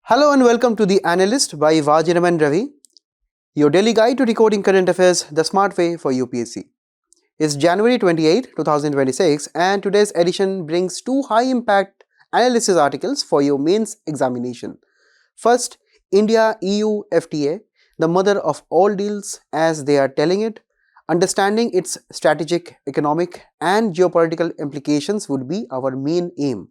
Hello and welcome to the Analyst by Vajiram and Ravi, your daily guide to decoding current affairs the smart way for UPSC. It's January 28, 2026 and today's edition brings two high-impact analysis articles for your mains examination. First, India EU FTA, the mother of all deals as they are telling it. Understanding its strategic, economic and geopolitical implications would be our main aim.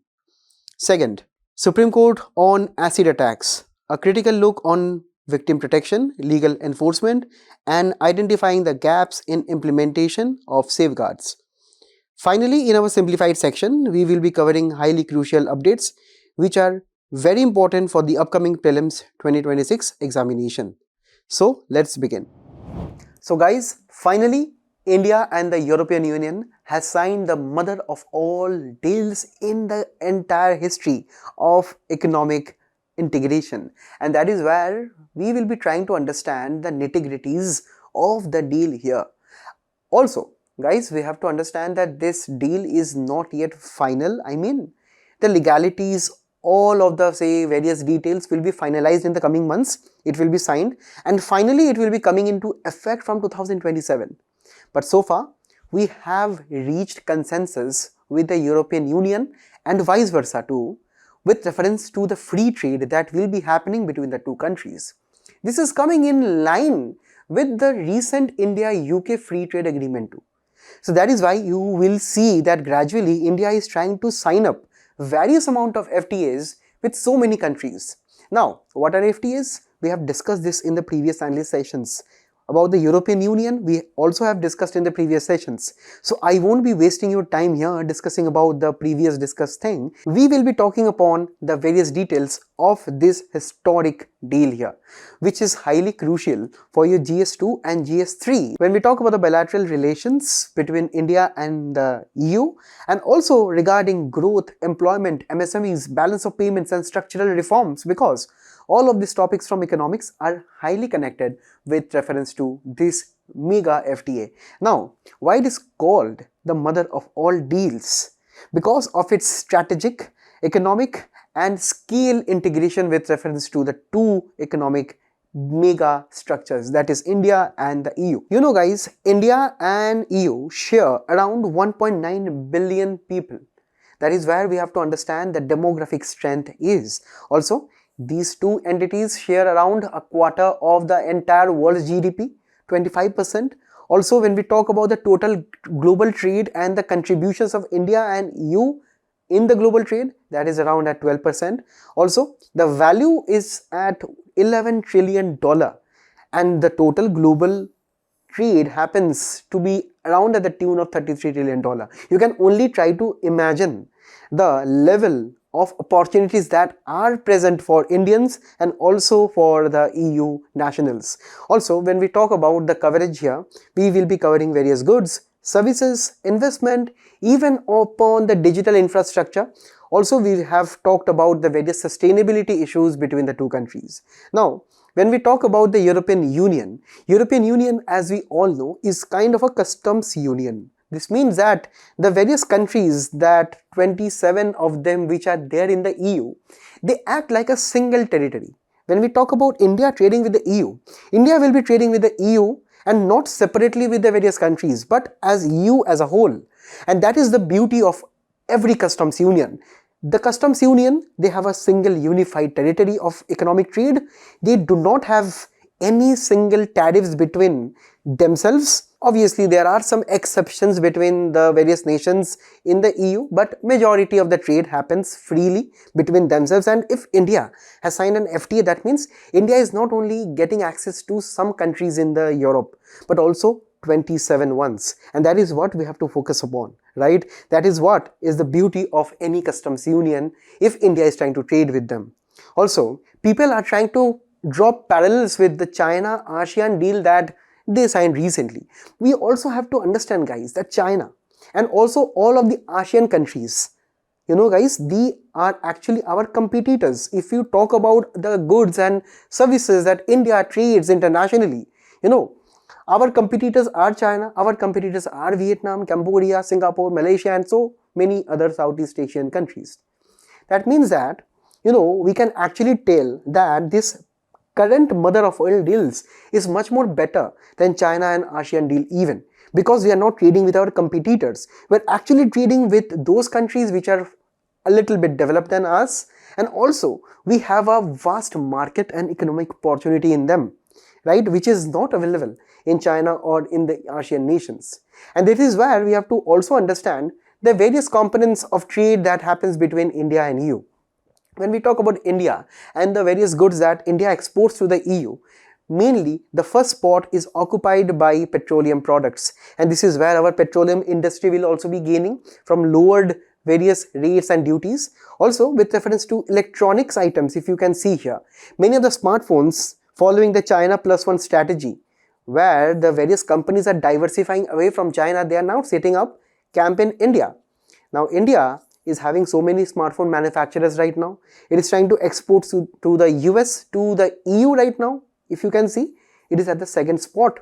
Second, Supreme Court on acid attacks, a critical look on victim protection, legal enforcement, and identifying the gaps in implementation of safeguards. Finally, in our simplified section, we will be covering highly crucial updates which are very important for the upcoming prelims 2026 examination. So, let's begin. So guys, finally, India and the European Union has signed the mother of all deals in the entire history of economic integration, and that is where we will be trying to understand the nitty-gritties of the deal here. Also, guys, we have to understand that this deal is not yet final. I mean, the legalities, all of the various details will be finalized in the coming months. It will be signed and finally it will be coming into effect from 2027. But so far, we have reached consensus with the European Union and vice versa too, with reference to the free trade that will be happening between the two countries. This is coming in line with the recent India-UK free trade agreement too. So that is why you will see that gradually India is trying to sign up various amount of FTAs with so many countries. Now, what are FTAs? We have discussed this in the previous analyst sessions. About the European Union, we also have discussed in the previous sessions. So I won't be wasting your time here discussing about the previous discussed thing. We will be talking upon the various details of this historic deal here, which is highly crucial for your GS2 and GS3. When we talk about the bilateral relations between India and the EU, and also regarding growth, employment, MSMEs, balance of payments and structural reforms, because all of these topics from economics are highly connected with reference to this mega FTA. Now, why it is called the mother of all deals? Because of its strategic, economic and scale integration with reference to the two economic mega structures, that is India and the EU. You know guys, India and EU share around 1.9 billion people. That is where we have to understand the demographic strength is. Also, these two entities share around a quarter of the entire world's GDP, 25%. Also, when we talk about the total global trade and the contributions of India and EU in the global trade, that is around at 12%. Also, the value is at $11 trillion and the total global trade happens to be around at the tune of $33 trillion. You can only try to imagine the level of opportunities that are present for Indians and also for the EU nationals. Also, when we talk about the coverage here, we will be covering various goods, services, investment, even upon the digital infrastructure. Also, we have talked about the various sustainability issues between the two countries. Now, when we talk about the European Union, as we all know, is kind of a customs union. This means that the various countries, that 27 of them which are there in the EU, they act like a single territory. When we talk about India trading with the EU, India will be trading with the EU and not separately with the various countries, but as EU as a whole. And that is the beauty of every customs union. The customs union, they have a single unified territory of economic trade. They do not have any single tariffs between themselves. Obviously, there are some exceptions between the various nations in the EU, but majority of the trade happens freely between themselves. And if India has signed an FTA, that means India is not only getting access to some countries in the Europe, but also 27 ones. And that is what we have to focus upon, right? That is what is the beauty of any customs union if India is trying to trade with them. Also, people are trying to draw parallels with the China-ASEAN deal that they signed recently. We also have to understand, guys, that China and also all of the ASEAN countries, you know guys, they are actually our competitors. If you talk about the goods and services that India trades internationally, you know, Our competitors are China, our competitors are Vietnam, Cambodia, Singapore, Malaysia, and so many other Southeast Asian countries. That means that, we can actually tell that this current mother of oil deals is much more better than China and ASEAN deal even, because we are not trading with our competitors. We're actually trading with those countries which are a little bit developed than us, and also we have a vast market and economic opportunity in them, right, which is not available in China or in the ASEAN nations. And this is where we have to also understand the various components of trade that happens between India and EU. When we talk about India and the various goods that India exports to the EU, mainly the first spot is occupied by petroleum products, and this is where our petroleum industry will also be gaining from lowered various rates and duties. Also, with reference to electronics items, if you can see here, many of the smartphones following the China plus one strategy, where the various companies are diversifying away from China, they are now setting up camp in India. Now, India is having so many smartphone manufacturers right now. It is trying to export to the US, to the EU right now. If you can see, it is at the second spot,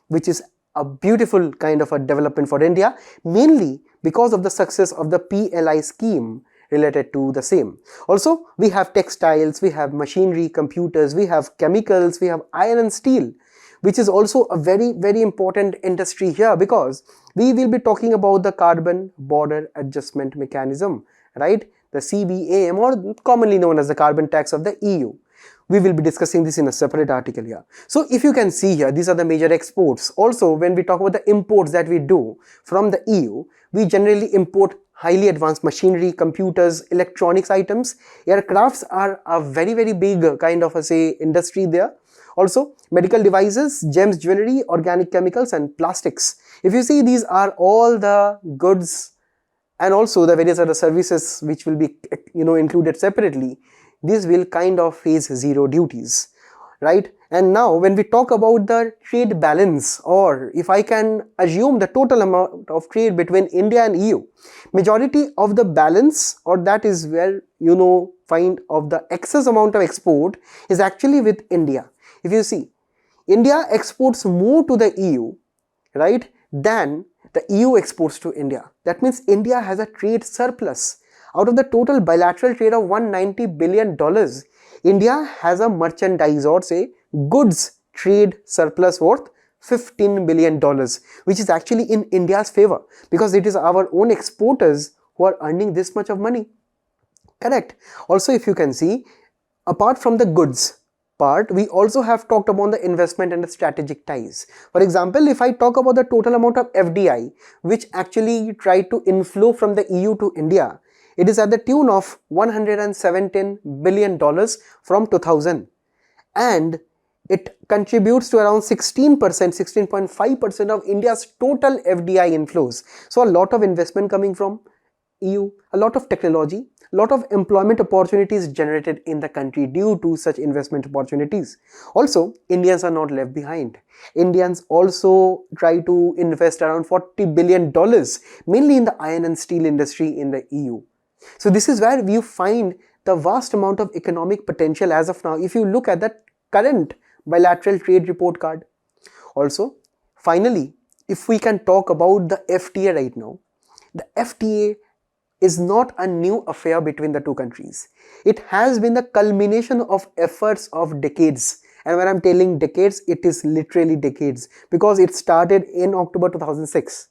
which is a beautiful kind of a development for India, mainly because of the success of the PLI scheme related to the same. Also, we have textiles, we have machinery, computers, we have chemicals, we have iron and steel, which is also a very, very important industry here, because we will be talking about the carbon border adjustment mechanism, right? The CBAM, or commonly known as the carbon tax of the EU. We will be discussing this in a separate article here. So if you can see here, these are the major exports. Also, when we talk about the imports that we do from the EU, we generally import highly advanced machinery, computers, electronics items. Aircrafts are a very, very big kind of industry there. Also, medical devices, gems, jewelry, organic chemicals, and plastics. If you see, these are all the goods and also the various other services which will be included separately. These will kind of face zero duties, right? And now when we talk about the trade balance, or if I can assume the total amount of trade between India and EU, majority of the balance, or that is where find of the excess amount of export, is actually with India. If you see, India exports more to the EU, right, than the EU exports to India. That means India has a trade surplus. Out of the total bilateral trade of $190 billion, India has a merchandise, or goods trade surplus worth $15 billion, which is actually in India's favor, because it is our own exporters who are earning this much of money. Correct. Also, if you can see, apart from the goods part, we also have talked about the investment and the strategic ties. For example, if I talk about the total amount of FDI which actually tried to inflow from the EU to India, it is at the tune of $117 billion from 2000, and it contributes to around 16.5% of India's total FDI inflows. So a lot of investment coming from EU, a lot of technology, a lot of employment opportunities generated in the country due to such investment opportunities. Also, Indians are not left behind. Indians also try to invest around $40 billion, mainly in the iron and steel industry in the EU. So this is where we find the vast amount of economic potential as of now, if you look at the current bilateral trade report card. Also, finally, if we can talk about the FTA right now, the FTA is not a new affair between the two countries. It has been the culmination of efforts of decades. And when I'm telling decades, it is literally decades, because it started in October 2006.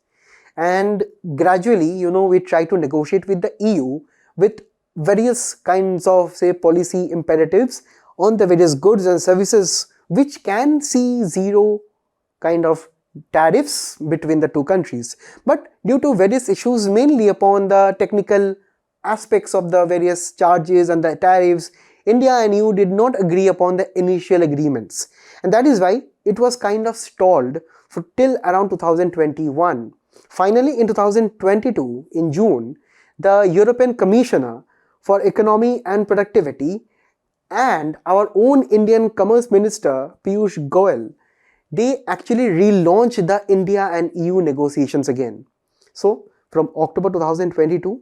And gradually, we try to negotiate with the EU with various kinds of, policy imperatives on the various goods and services which can see zero kind of tariffs between the two countries. But due to various issues, mainly upon the technical aspects of the various charges and the tariffs, India and EU did not agree upon the initial agreements. And that is why it was kind of stalled for till around 2021. Finally, in 2022, in June, the European Commissioner for Economy and Productivity and our own Indian Commerce Minister, Piyush Goyal, they actually relaunched the India and EU negotiations again. So, from October 2022,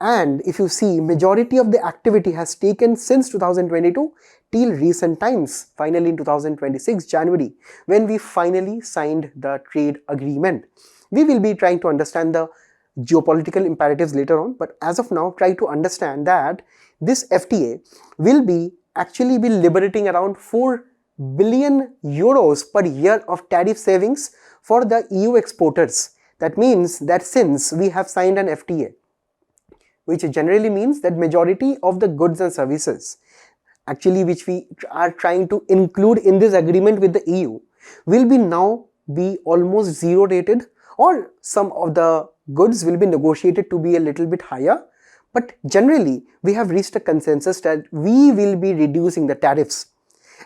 And if you see, majority of the activity has taken since 2022 till recent times, finally in 2026 January, when we finally signed the trade agreement. We will be trying to understand the geopolitical imperatives later on, but as of now, try to understand that this FTA will be actually be liberating around 4 billion euros per year of tariff savings for the EU exporters. That means that since we have signed an FTA, which generally means that majority of the goods and services actually which we are trying to include in this agreement with the EU will be now be almost zero rated, or some of the goods will be negotiated to be a little bit higher. But generally we have reached a consensus that we will be reducing the tariffs.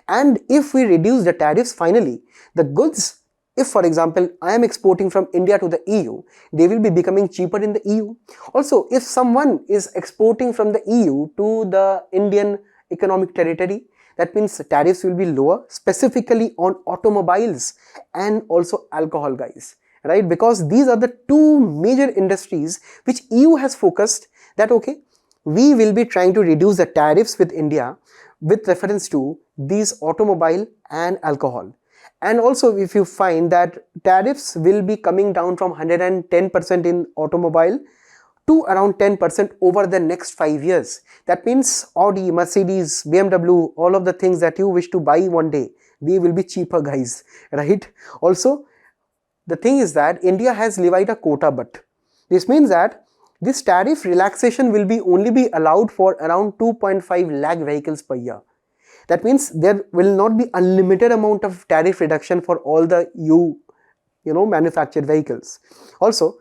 And if we reduce the tariffs, finally the goods, if for example I am exporting from India to the EU, they will be becoming cheaper in the EU. Also, if someone is exporting from the EU to the Indian economic territory, that means tariffs will be lower, specifically on automobiles and also alcohol, guys, right? Because these are the two major industries which EU has focused that okay, we will be trying to reduce the tariffs with India with reference to these automobile and alcohol. And also, if you find that tariffs will be coming down from 110% in automobile to around 10% over the next 5 years. That means Audi, Mercedes, BMW, all of the things that you wish to buy one day, they will be cheaper, guys, right? Also, the thing is that India has levied a quota, but this means that this tariff relaxation will be only be allowed for around 2.5 lakh vehicles per year. That means there will not be unlimited amount of tariff reduction for all the manufactured vehicles. Also,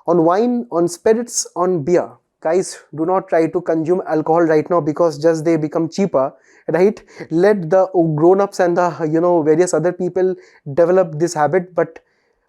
on wine, on spirits, on beer, guys, do not try to consume alcohol right now because just they become cheaper, right? Let the grown-ups and the various other people develop this habit, but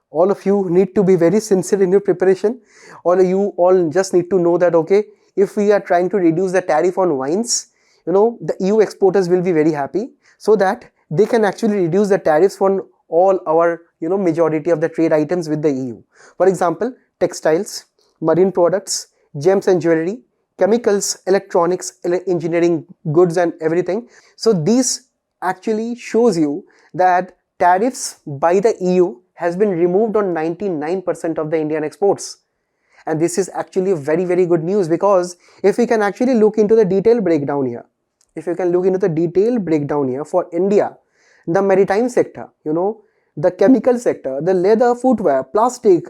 all of you need to be very sincere in your preparation. All of you all just need to know that okay, if we are trying to reduce the tariff on wines, the EU exporters will be very happy, so that they can actually reduce the tariffs on all our majority of the trade items with the EU. For example, textiles, marine products, gems and jewelry, chemicals, electronics, engineering goods and everything. So this actually shows you that tariffs by the EU has been removed on 99% of the Indian exports. And this is actually very, very good news, because if we can actually look into the detailed breakdown here, for India, the maritime sector, the chemical sector, the leather, footwear, plastic,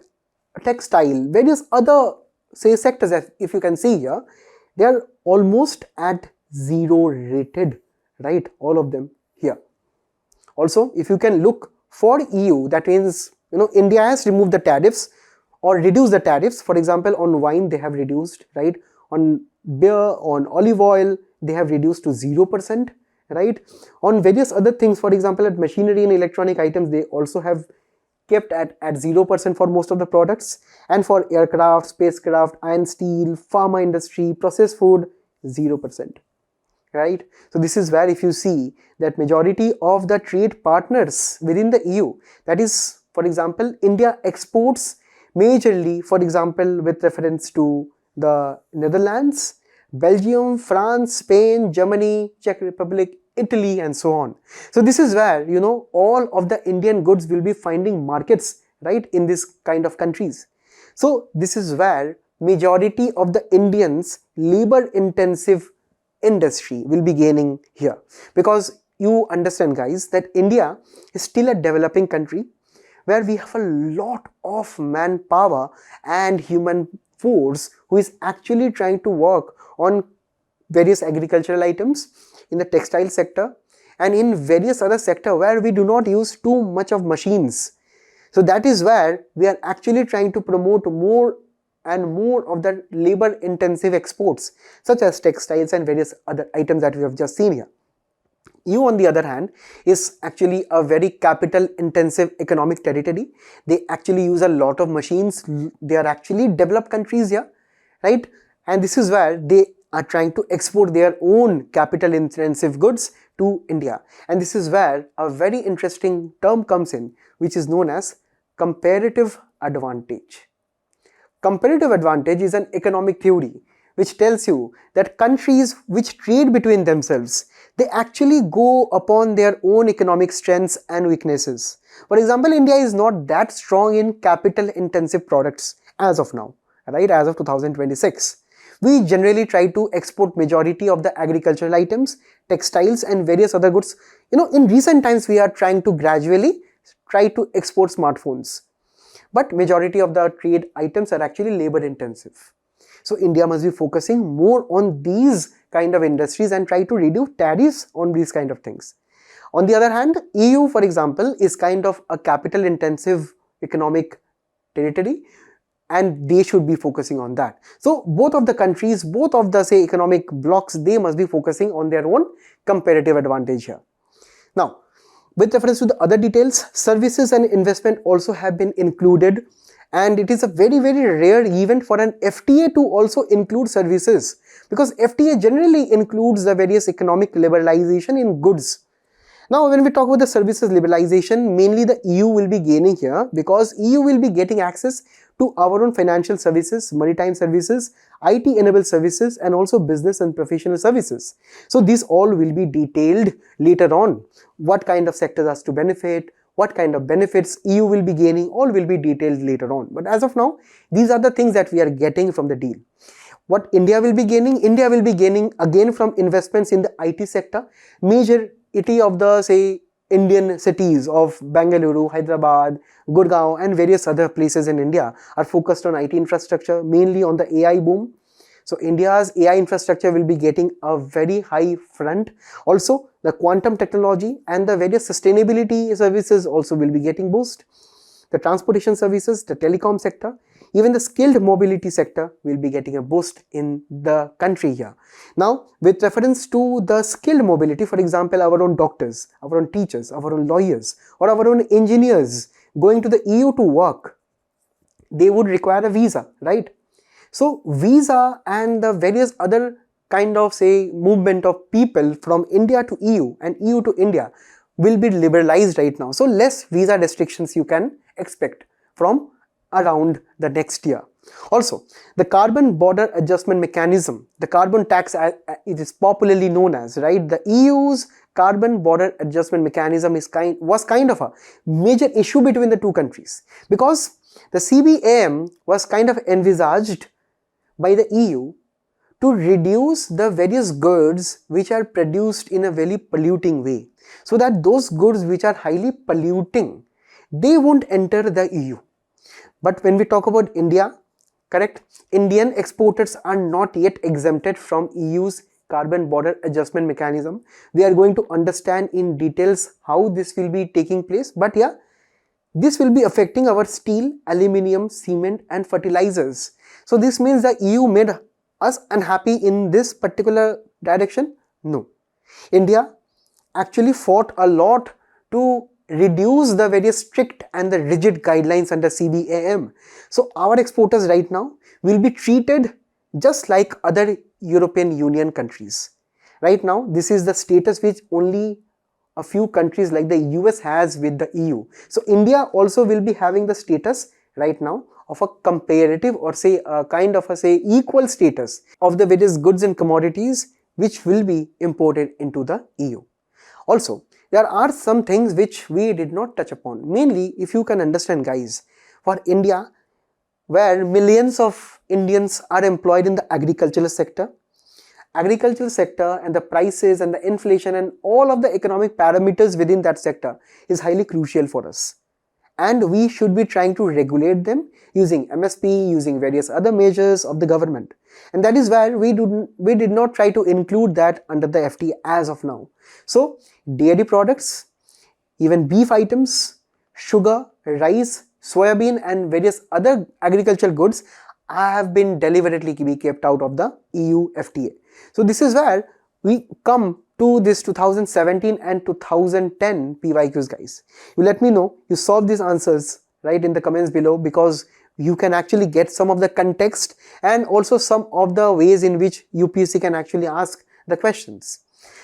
textile, various other sectors, if you can see here, they are almost at zero rated, right? All of them here. Also, if you can look for EU, that means India has removed the tariffs or reduced the tariffs. For example, on wine they have reduced, right? On beer, on olive oil they have reduced to 0%, right? On various other things, for example, at machinery and electronic items, they also have kept at 0% for most of the products. And for aircraft, spacecraft, iron, steel, pharma industry, processed food, 0%. Right? So this is where if you see that majority of the trade partners within the EU, that is, for example, India exports majorly, for example, with reference to the Netherlands, Belgium, France, Spain, Germany, Czech Republic, Italy and so on. So this is where all of the Indian goods will be finding markets, right, in this kind of countries. So this is where majority of the Indians labor intensive industry will be gaining here, because you understand, guys, that India is still a developing country where we have a lot of manpower and human force who is actually trying to work on various agricultural items, in the textile sector and in various other sector where we do not use too much of machines. So that is where we are actually trying to promote more and more of the labor intensive exports, such as textiles and various other items that we have just seen here. EU, on the other hand, is actually a very capital intensive economic territory. They actually use a lot of machines. They are actually developed countries here, right? And this is where they are trying to export their own capital intensive goods to India. And this is where a very interesting term comes in, which is known as comparative advantage. Comparative advantage is an economic theory which tells you that countries which trade between themselves, they actually go upon their own economic strengths and weaknesses. For example, India is not that strong in capital intensive products as of now, right, as of 2026. We generally try to export majority of the agricultural items, textiles and various other goods. In recent times we are trying to gradually try to export smartphones. But majority of the trade items are actually labor intensive. So India must be focusing more on these kind of industries and try to reduce tariffs on these kind of things. On the other hand, EU, for example, is kind of a capital intensive economic territory, and they should be focusing on that. So both of the countries, both of the economic blocks, they must be focusing on their own comparative advantage here. Now, with reference to the other details, services and investment also have been included, and it is a very rare event for an FTA to also include services, because FTA generally includes the various economic liberalization in goods. Now, when we talk about the services liberalization, mainly the EU will be gaining here, because EU will be getting access to our own financial services, maritime services, IT enabled services, and also business and professional services. So these all will be detailed later on. What kind of sectors are to benefit, what kind of benefits EU will be gaining, all will be detailed later on. But as of now, these are the things that we are getting from the deal. What India will be gaining? India will be gaining again from investments in the IT sector. Majority of the Indian cities of Bengaluru, Hyderabad, Gurgaon and various other places in India are focused on IT infrastructure, mainly on the AI boom. So India's AI infrastructure will be getting a very high front. Also, the quantum technology and the various sustainability services also will be getting boost. The transportation services, the telecom sector, even the skilled mobility sector will be getting a boost in the country here. Now, with reference to the skilled mobility, for example, our own doctors, our own teachers, our own lawyers, or our own engineers going to the EU to work, they would require a visa, right? So, visa and the various other kind of movement of people from India to EU and EU to India will be liberalized right now. So, less visa restrictions you can expect from around the next year. Also, the carbon border adjustment mechanism, the carbon tax it is popularly known as, right? The EU's carbon border adjustment mechanism was kind of a major issue between the two countries, because the CBAM was kind of envisaged by the EU to reduce the various goods which are produced in a very polluting way, so that those goods which are highly polluting, they won't enter the EU. But when we talk about India, correct, Indian exporters are not yet exempted from EU's carbon border adjustment mechanism. We are going to understand in details how this will be taking place, but yeah, this will be affecting our steel, aluminium, cement and fertilizers. So this means the EU made us unhappy in this particular direction? No. India actually fought a lot to reduce the very strict and the rigid guidelines under CBAM. So our exporters right now will be treated just like other European Union countries. Right now, this is the status which only a few countries like the US has with the EU. So India also will be having the status right now of a comparative or a kind of equal status of the various goods and commodities which will be imported into the EU. Also, there are some things which we did not touch upon. Mainly, if you can understand guys, for India, where millions of Indians are employed in the agricultural sector and the prices and the inflation and all of the economic parameters within that sector is highly crucial for us. And we should be trying to regulate them using MSP, using various other measures of the government. And that is where we did not try to include that under the FTA as of now. So, dairy products, even beef items, sugar, rice, soybean and various other agricultural goods have been deliberately kept out of the EU FTA. So, this is where we come to this 2017 and 2010 PYQs guys. You let me know you solve these answers right in the comments below, because you can actually get some of the context and also some of the ways in which UPSC can actually ask the questions.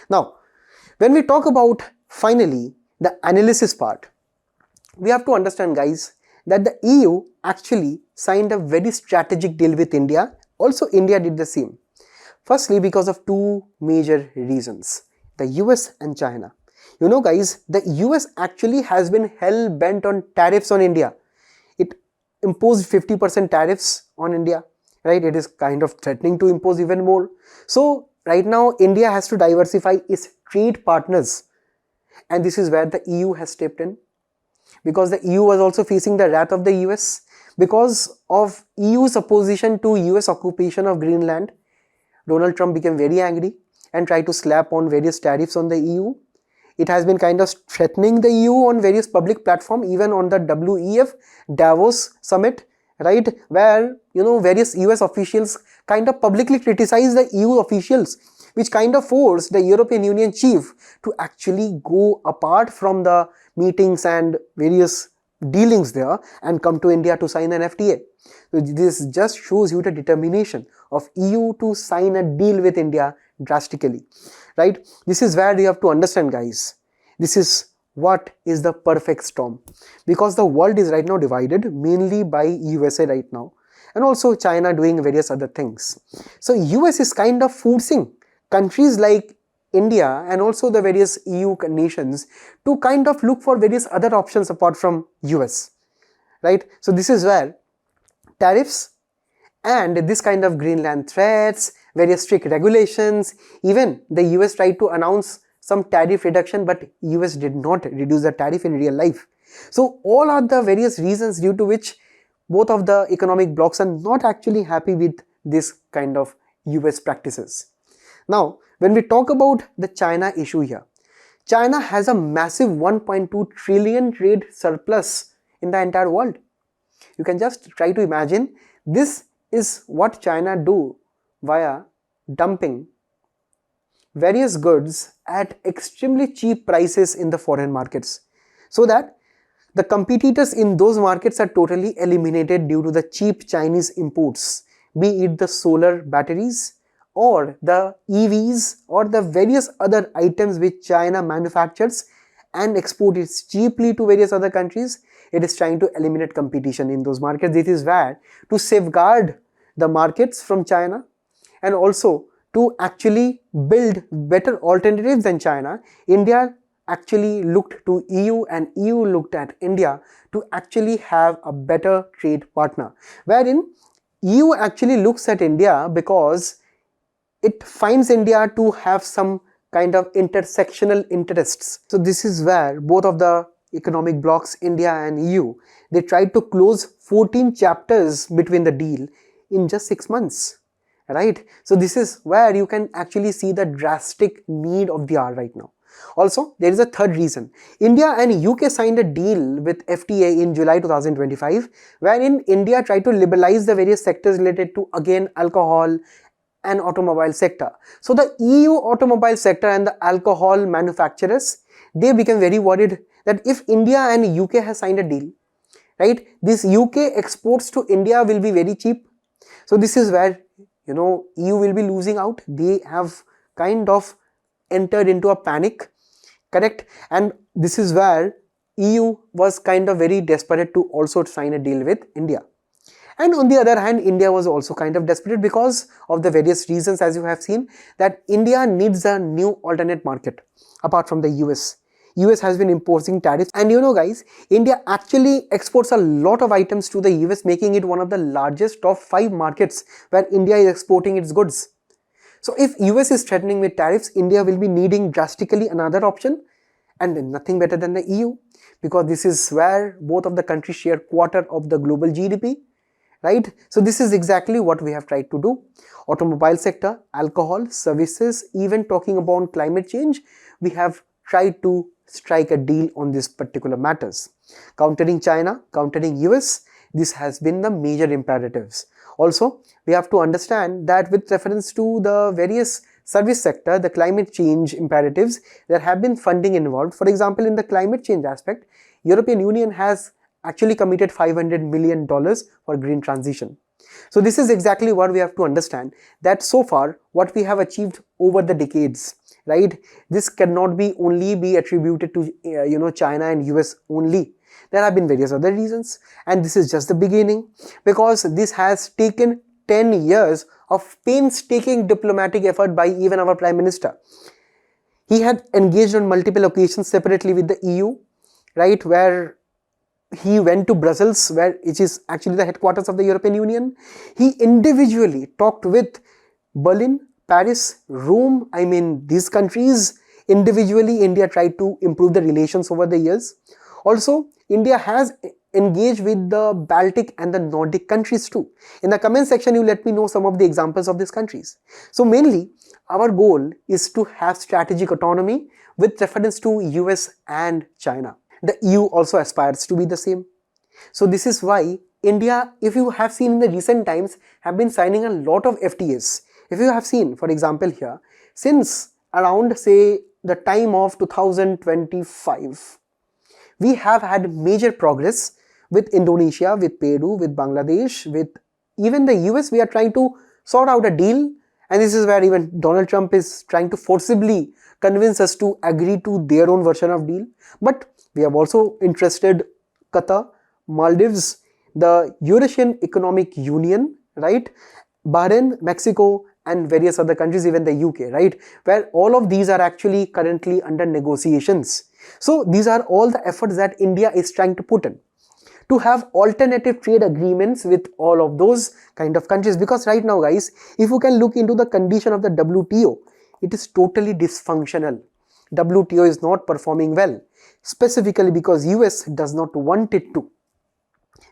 Now, when we talk about finally the analysis part, we have to understand guys that the EU actually signed a very strategic deal with India. Also India did the same. Firstly, because of two major reasons, the US and China. You know guys, the US actually has been hell bent on tariffs on India. It imposed 50% tariffs on India, right? It is kind of threatening to impose even more. So right now India has to diversify its trade partners, and this is where the EU has stepped in, because the EU was also facing the wrath of the US because of EU's opposition to US occupation of Greenland. Donald Trump became very angry and tried to slap on various tariffs on the EU. It has been kind of threatening the EU on various public platforms, even on the WEF Davos summit, right, where various US officials kind of publicly criticized the EU officials, which kind of forced the European Union chief to actually go apart from the meetings and various dealings there and come to India to sign an FTA. So this just shows you the determination of EU to sign a deal with India drastically, right? This is where you have to understand, guys. This is what is the perfect storm, because the world is right now divided mainly by USA right now, and also China doing various other things. So US is kind of forcing countries like India and also the various EU nations to kind of look for various other options apart from US, right? So this is where tariffs and this kind of Greenland threats, various strict regulations, even the US tried to announce some tariff reduction, but US did not reduce the tariff in real life. So all are the various reasons due to which both of the economic blocs are not actually happy with this kind of US practices. Now, when we talk about the China issue here, China has a massive 1.2 trillion trade surplus in the entire world. You can just try to imagine, this is what China do via dumping various goods at extremely cheap prices in the foreign markets, so that the competitors in those markets are totally eliminated due to the cheap Chinese imports, be it the solar batteries or the EVs or the various other items which China manufactures and exports cheaply to various other countries. It is trying to eliminate competition in those markets. This is where, to safeguard the markets from China and also to actually build better alternatives than China, India actually looked to EU and EU looked at India to actually have a better trade partner, wherein EU actually looks at India because it finds India to have some kind of intersectional interests. So this is where both of the economic blocs, India and EU, they tried to close 14 chapters between the deal in just 6 months, right? So this is where you can actually see the drastic need of the hour right now. Also, there is a third reason. India and UK signed a deal with FTA in July 2025, wherein India tried to liberalize the various sectors related to, again, alcohol and automobile sector. So the EU automobile sector and the alcohol manufacturers, they became very worried that if India and UK has signed a deal, right, this UK exports to India will be very cheap. So this is where EU will be losing out. They have kind of entered into a panic, correct? And this is where EU was kind of very desperate to also sign a deal with India. And on the other hand, India was also kind of desperate because of the various reasons, as you have seen, that India needs a new alternate market apart from the US. US has been imposing tariffs, and guys, India actually exports a lot of items to the US, making it one of the largest top 5 markets where India is exporting its goods. So if US is threatening with tariffs, India will be needing drastically another option, and nothing better than the EU, because this is where both of the countries share quarter of the global GDP, right? So this is exactly what we have tried to do. Automobile sector, alcohol, services, even talking about climate change, we have tried to strike a deal on these particular matters. Countering China, countering US, this has been the major imperatives. Also, we have to understand that with reference to the various service sector, the climate change imperatives, there have been funding involved. For example, in the climate change aspect, European Union has actually committed $500 million for green transition. So this is exactly what we have to understand, that so far what we have achieved over the decades, right, this cannot be only be attributed to China and US only. There have been various other reasons, and this is just the beginning, because this has taken 10 years of painstaking diplomatic effort by even our Prime Minister. He had engaged on multiple occasions separately with the EU, right, where he went to Brussels, which is actually the headquarters of the European Union. He individually talked with Berlin, Paris, Rome. I mean, these countries individually, India tried to improve the relations over the years. Also, India has engaged with the Baltic and the Nordic countries too. In the comment section, you let me know some of the examples of these countries. So mainly, our goal is to have strategic autonomy with reference to US and China. The EU also aspires to be the same. So this is why India, if you have seen in the recent times, have been signing a lot of FTAs. If you have seen, for example here, since around say the time of 2025, we have had major progress with Indonesia, with Peru, with Bangladesh, with even the US. We are trying to sort out a deal, and this is where even Donald Trump is trying to forcibly convince us to agree to their own version of deal. But we have also interested Qatar, Maldives, the Eurasian Economic Union, right, Bahrain, Mexico, and various other countries, even the UK, right, where all of these are actually currently under negotiations. So these are all the efforts that India is trying to put in to have alternative trade agreements with all of those kind of countries. Because right now, guys, if you can look into the condition of the WTO, it is totally dysfunctional. WTO is not performing well, specifically because US does not want it to.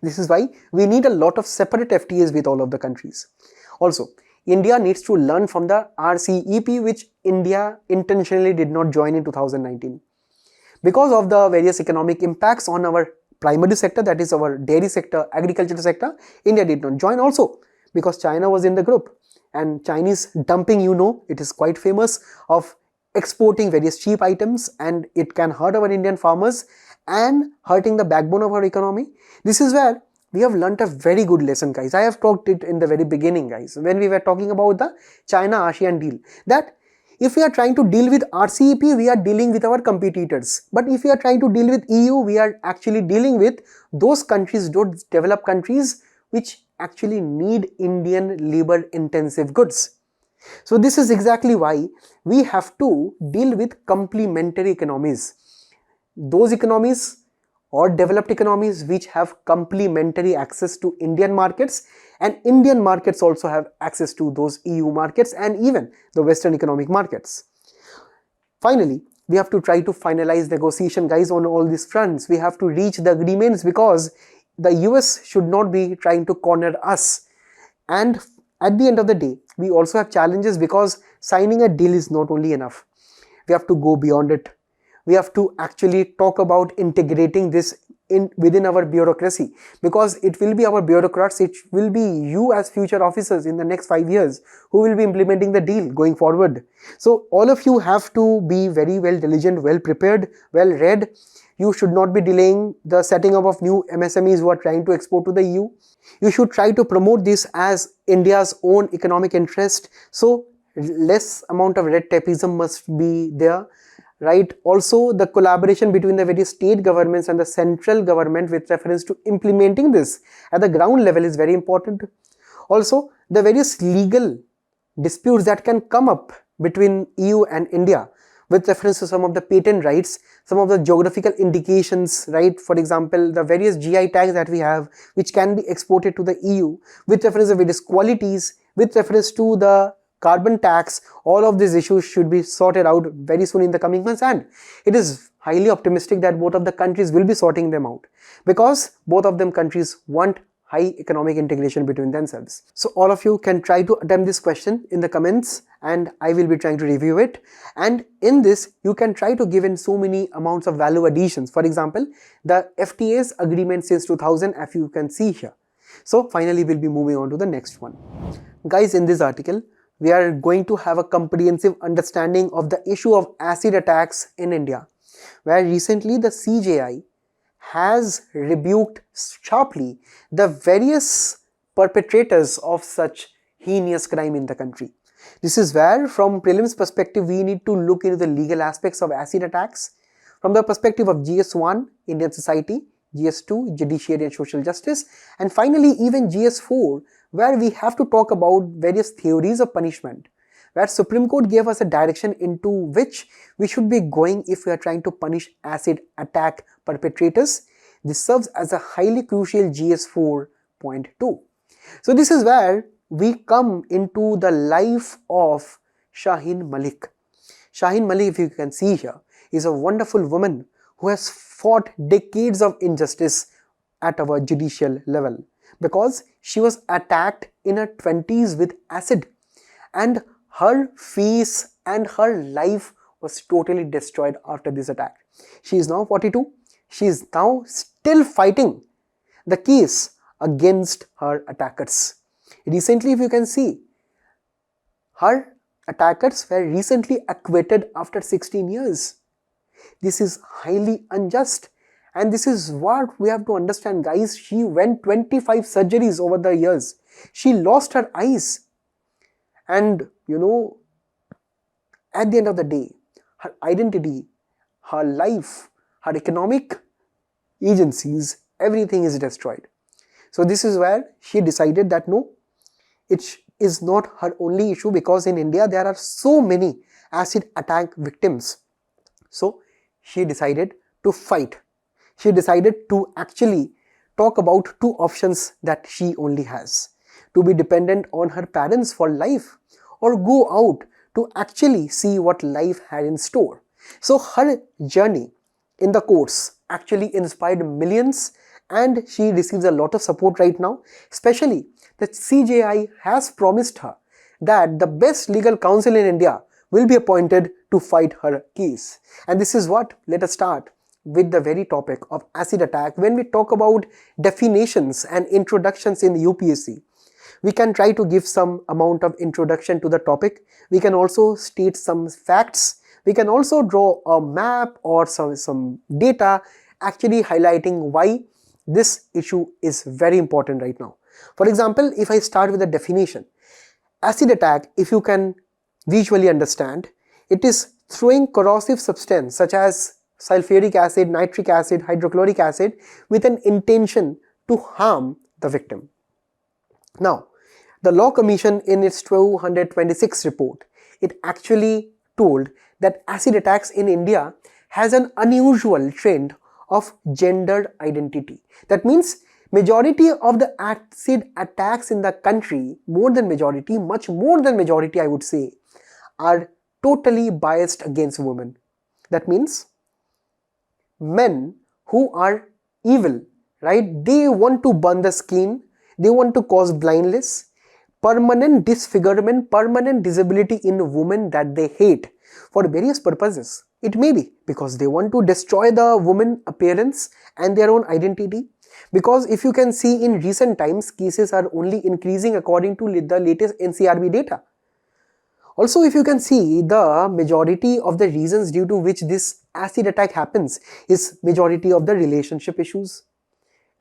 This is why we need a lot of separate FTAs with all of the countries. Also, India needs to learn from the RCEP, which India intentionally did not join in 2019. Because of the various economic impacts on our primary sector, that is our dairy sector, agricultural sector, India did not join. Also because China was in the group, and Chinese dumping, you know, it is quite famous of exporting various cheap items, and it can hurt our Indian farmers and hurting the backbone of our economy. This is where we have learnt a very good lesson, guys. I have talked it in the very beginning, guys, when we were talking about the China-ASEAN deal, that if we are trying to deal with RCEP, we are dealing with our competitors. But if we are trying to deal with EU, we are actually dealing with those countries, those developed countries, which actually need Indian labor-intensive goods. So this is exactly why we have to deal with complementary economies. Those economies or developed economies which have complementary access to Indian markets, and Indian markets also have access to those EU markets and even the Western economic markets. Finally, we have to try to finalize negotiation, guys, on all these fronts. We have to reach the agreements because the US should not be trying to corner us. And at the end of the day, we also have challenges because signing a deal is not only enough. We have to go beyond it. We have to actually talk about integrating this within our bureaucracy, because it will be our bureaucrats, it will be you as future officers in the next 5 years who will be implementing the deal going forward. So all of you have to be very well diligent, well prepared, well read. You should not be delaying the setting up of new MSMEs who are trying to export to the EU. You should try to promote this as India's own economic interest. So less amount of red tapeism must be there, right? Also, the collaboration between the various state governments and the central government with reference to implementing this at the ground level is very important. Also, the various legal disputes that can come up between EU and India with reference to some of the patent rights, some of the geographical indications, right? For example, the various GI tags that we have, which can be exported to the EU with reference to various qualities, with reference to the carbon tax. All of these issues should be sorted out very soon in the coming months, and it is highly optimistic that both of the countries will be sorting them out because both of them countries want high economic integration between themselves. So all of you can try to attempt this question in the comments, and I will be trying to review it. And in this, you can try to give in so many amounts of value additions. For example, the FTA's agreement since 2000, as you can see here. So finally, we'll be moving on to the next one. Guys, in this article, we are going to have a comprehensive understanding of the issue of acid attacks in India, where recently the CJI has rebuked sharply the various perpetrators of such heinous crime in the country. This is where, from prelims perspective, we need to look into the legal aspects of acid attacks. From the perspective of GS1, Indian society, GS2, Judiciary and Social Justice, and finally even GS4, where we have to talk about various theories of punishment, where Supreme Court gave us a direction into which we should be going if we are trying to punish acid attack perpetrators. This serves as a highly crucial GS4.2. So this is where we come into the life of Shaheen Malik. Shaheen Malik, if you can see here, is a wonderful woman who has fought decades of injustice at our judicial level because she was attacked in her 20s with acid, and her face and her life was totally destroyed after this attack. She is now 42. She is now still fighting the case against her attackers. Recently, if you can see, her attackers were recently acquitted after 16 years. This is highly unjust, and this is what we have to understand, guys. She went 25 surgeries over the years. She lost her eyes, and at the end of the day, her identity, her life, her economic agencies, everything is destroyed. So this is where she decided that no, it is not her only issue, because in India there are so many acid attack victims. So she decided to fight. She decided to actually talk about two options that she only has: to be dependent on her parents for life, or go out to actually see what life had in store. So her journey in the courts actually inspired millions, and she receives a lot of support right now, especially that CJI has promised her that the best legal counsel in India will be appointed to fight her case. And this is what, let us start with the very topic of acid attack. When we talk about definitions and introductions in UPSC, we can try to give some amount of introduction to the topic. We can also state some facts. We can also draw a map or some data actually highlighting why this issue is very important right now. For example, if I start with a definition, acid attack, if you can visually understand, it is throwing corrosive substance such as sulfuric acid, nitric acid, hydrochloric acid with an intention to harm the victim. Now, the Law Commission in its 226 report, it actually told that acid attacks in India has an unusual trend of gendered identity. That means majority of the acid attacks in the country, more than majority, much more than majority I would say, are totally biased against women. That means men who are evil, right? They want to burn the skin, they want to cause blindness, permanent disfigurement, permanent disability in women that they hate for various purposes. It may be because they want to destroy the woman appearance and their own identity. Because if you can see in recent times, cases are only increasing according to the latest NCRB data. Also, if you can see, the majority of the reasons due to which this acid attack happens is majority of the relationship issues,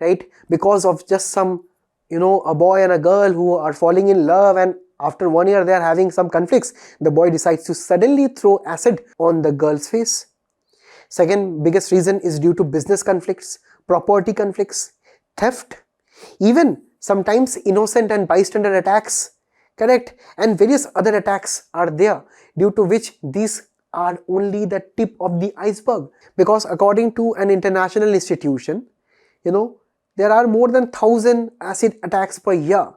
right? Because of just some, a boy and a girl who are falling in love, and after 1 year they are having some conflicts, the boy decides to suddenly throw acid on the girl's face. Second biggest reason is due to business conflicts, property conflicts, theft, even sometimes innocent and bystander attacks, correct? And various other attacks are there, due to which these are only the tip of the iceberg. Because according to an international institution, there are more than 1,000 acid attacks per year,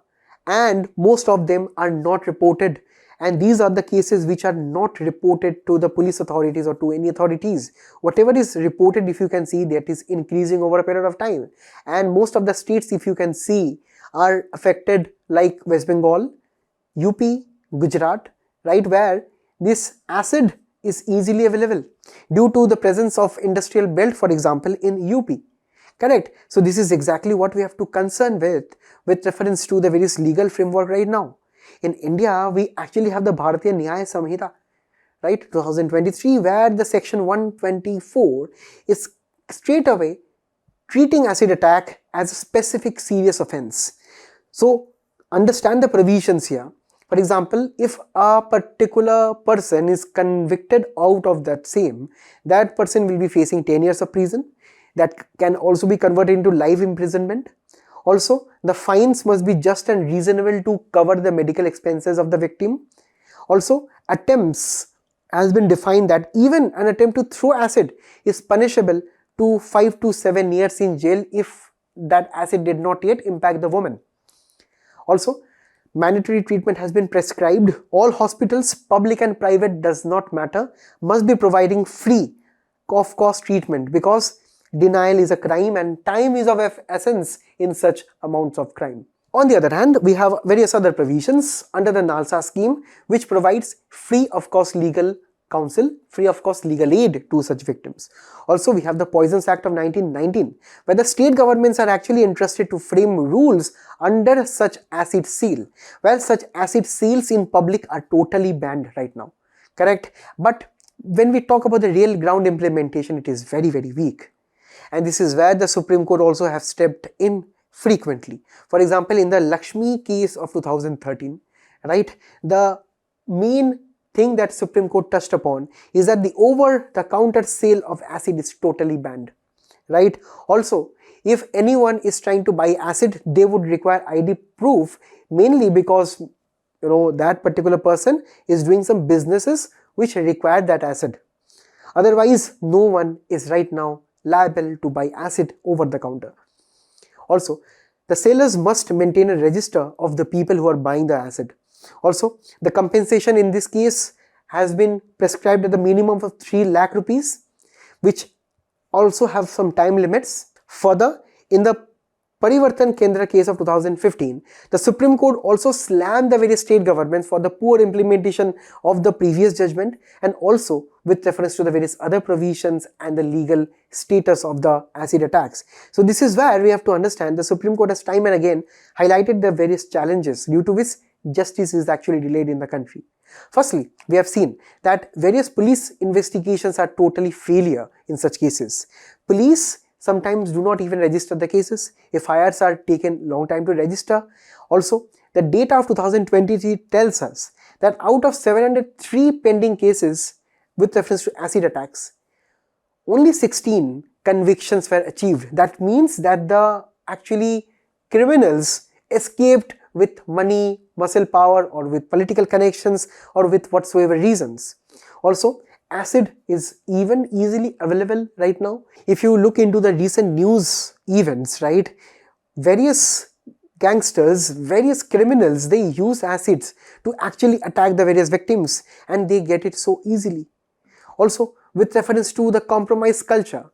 and most of them are not reported. And these are the cases which are not reported to the police authorities or to any authorities. Whatever is reported, if you can see, that is increasing over a period of time. And most of the states, if you can see, are affected, like West Bengal, UP, Gujarat, right, where this acid is easily available due to the presence of industrial belt, for example, in UP. Correct? So this is exactly what we have to concern with reference to the various legal framework right now. In India, we actually have the Bharatiya Nyaya Samhita, right, 2023, where the section 124 is straight away treating acid attack as a specific serious offense. So understand the provisions here. For example, if a particular person is convicted out of that person will be facing 10 years of prison. that can also be converted into life imprisonment. Also, the fines must be just and reasonable to cover the medical expenses of the victim. Also, attempts has been defined that even an attempt to throw acid is punishable to 5 to 7 years in jail if that acid did not yet impact the woman. Also, mandatory treatment has been prescribed. All hospitals, public and private does not matter, must be providing free of cost treatment, because denial is a crime and time is of essence in such amounts of crime. On the other hand, we have various other provisions under the NALSA scheme which provides free of cost legal counsel, free of cost legal aid to such victims. Also, we have the Poisons Act of 1919, where the state governments are actually entrusted to frame rules under such acid seal. Well, such acid seals in public are totally banned right now, correct? But when we talk about the real ground implementation, it is very, very weak. And this is where the Supreme Court also have stepped in frequently. For example, in the Lakshmi case of 2013, right, the main thing that Supreme Court touched upon is that the over-the-counter sale of acid is totally banned, right? Also, if anyone is trying to buy acid, they would require ID proof, mainly because that particular person is doing some businesses which require that acid. Otherwise, no one is right now liable to buy acid over the counter. Also, the sellers must maintain a register of the people who are buying the acid. Also, the compensation in this case has been prescribed at the minimum of 3 lakh rupees, which also have some time limits. Further, in the Parivartan Kendra case of 2015, the Supreme Court also slammed the various state governments for the poor implementation of the previous judgment, and also with reference to the various other provisions and the legal status of the acid attacks. So this is where we have to understand the Supreme Court has time and again highlighted the various challenges due to which justice is actually delayed in the country. Firstly, we have seen that various police investigations are totally failure in such cases. Police sometimes do not even register the cases. FIRs are taken long time to register. Also, the data of 2023 tells us that out of 703 pending cases with reference to acid attacks, only 16 convictions were achieved. That means that the actually criminals escaped with money, muscle power, or with political connections, or with whatsoever reasons. Also, acid is even easily available right now. If you look into the recent news events, right, various gangsters, various criminals, they use acids to actually attack the various victims, and they get it so easily. Also, with reference to the compromise culture,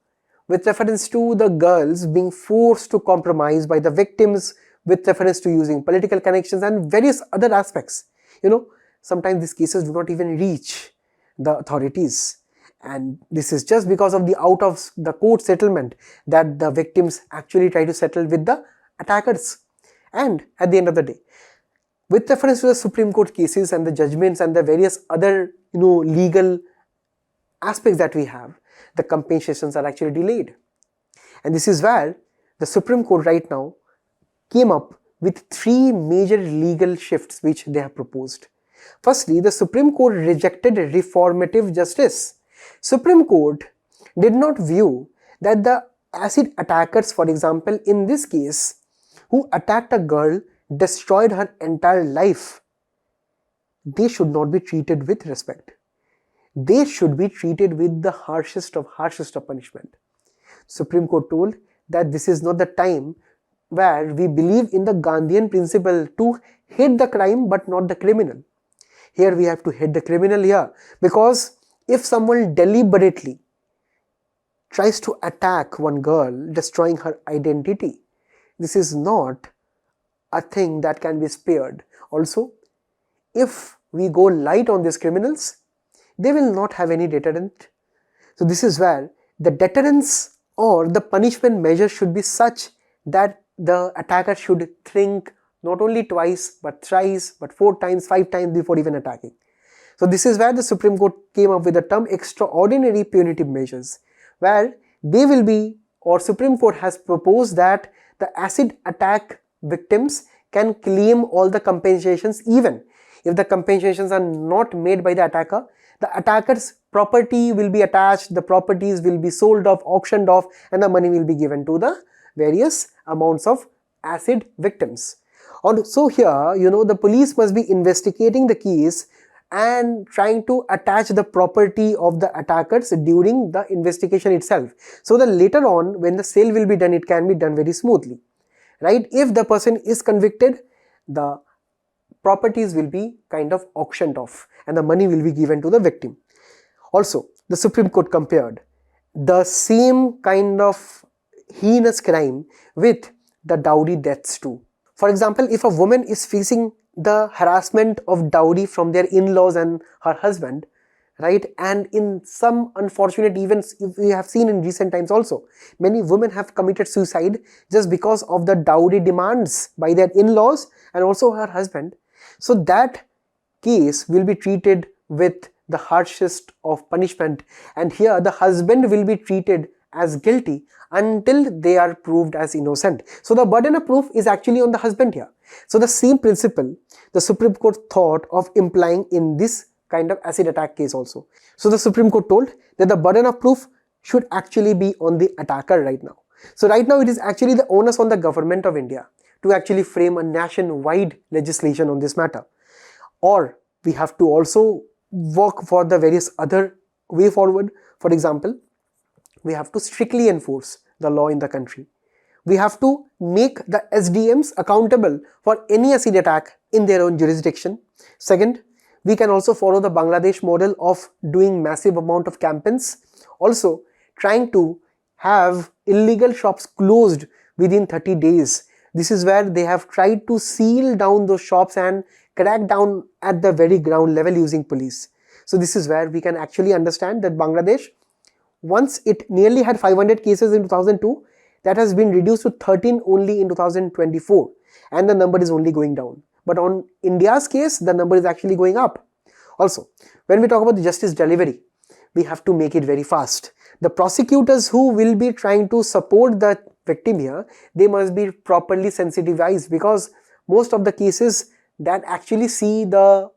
with reference to the girls being forced to compromise by the victims, with reference to using political connections and various other aspects, sometimes these cases do not even reach the authorities, and this is just because of the out of the court settlement that the victims actually try to settle with the attackers. And at the end of the day, with reference to the Supreme Court cases and the judgments and the various other legal aspects that we have, the compensations are actually delayed. And this is where the Supreme Court right now came up with 3 major legal shifts which they have proposed. Firstly, the Supreme Court rejected reformative justice. Supreme Court did not view that the acid attackers, for example, in this case, who attacked a girl, destroyed her entire life, they should not be treated with respect. They should be treated with the harshest of punishment. Supreme Court told that this is not the time where we believe in the Gandhian principle to hate the crime but not the criminal. Here we have to hate the criminal here, because if someone deliberately tries to attack one girl, destroying her identity, this is not a thing that can be spared. Also, if we go light on these criminals, they will not have any deterrent. So this is where the deterrence or the punishment measure should be such that the attacker should think not only twice, but thrice, but 4 times, 5 times before even attacking. So this is where the Supreme Court came up with the term extraordinary punitive measures, where they will be, or Supreme Court has proposed that the acid attack victims can claim all the compensations even if the compensations are not made by the attacker. the attacker's property will be attached, the properties will be sold off, auctioned off, and the money will be given to the various amounts of acid victims. So here, the police must be investigating the case and trying to attach the property of the attackers during the investigation itself, so that later on when the sale will be done, it can be done very smoothly, right? If the person is convicted, the properties will be kind of auctioned off and the money will be given to the victim. Also, the Supreme Court compared the same kind of heinous crime with the dowry deaths too. For example, if a woman is facing the harassment of dowry from their in-laws and her husband, right, and in some unfortunate events, if we have seen in recent times also, many women have committed suicide just because of the dowry demands by their in-laws and also her husband. So that case will be treated with the harshest of punishment, and here the husband will be treated as guilty until they are proved as innocent. So the burden of proof is actually on the husband here. So the same principle the Supreme Court thought of implying in this kind of acid attack case also. So the Supreme Court told that the burden of proof should actually be on the attacker right now. So right now it is actually the onus on the government of India to actually frame a nationwide legislation on this matter. Or we have to also work for the various other way forward. For example, we have to strictly enforce the law in the country. We have to make the SDMs accountable for any acid attack in their own jurisdiction. Second, we can also follow the Bangladesh model of doing massive amount of campaigns. Also, trying to have illegal shops closed within 30 days. This is where they have tried to seal down those shops and crack down at the very ground level using police. So this is where we can actually understand that Bangladesh, once it nearly had 500 cases in 2002, that has been reduced to 13 only in 2024, and the number is only going down. But on India's case, the number is actually going up. Also, when we talk about the justice delivery, we have to make it very fast. The prosecutors who will be trying to support the victim here, they must be properly sensitized, because most of the cases that actually see the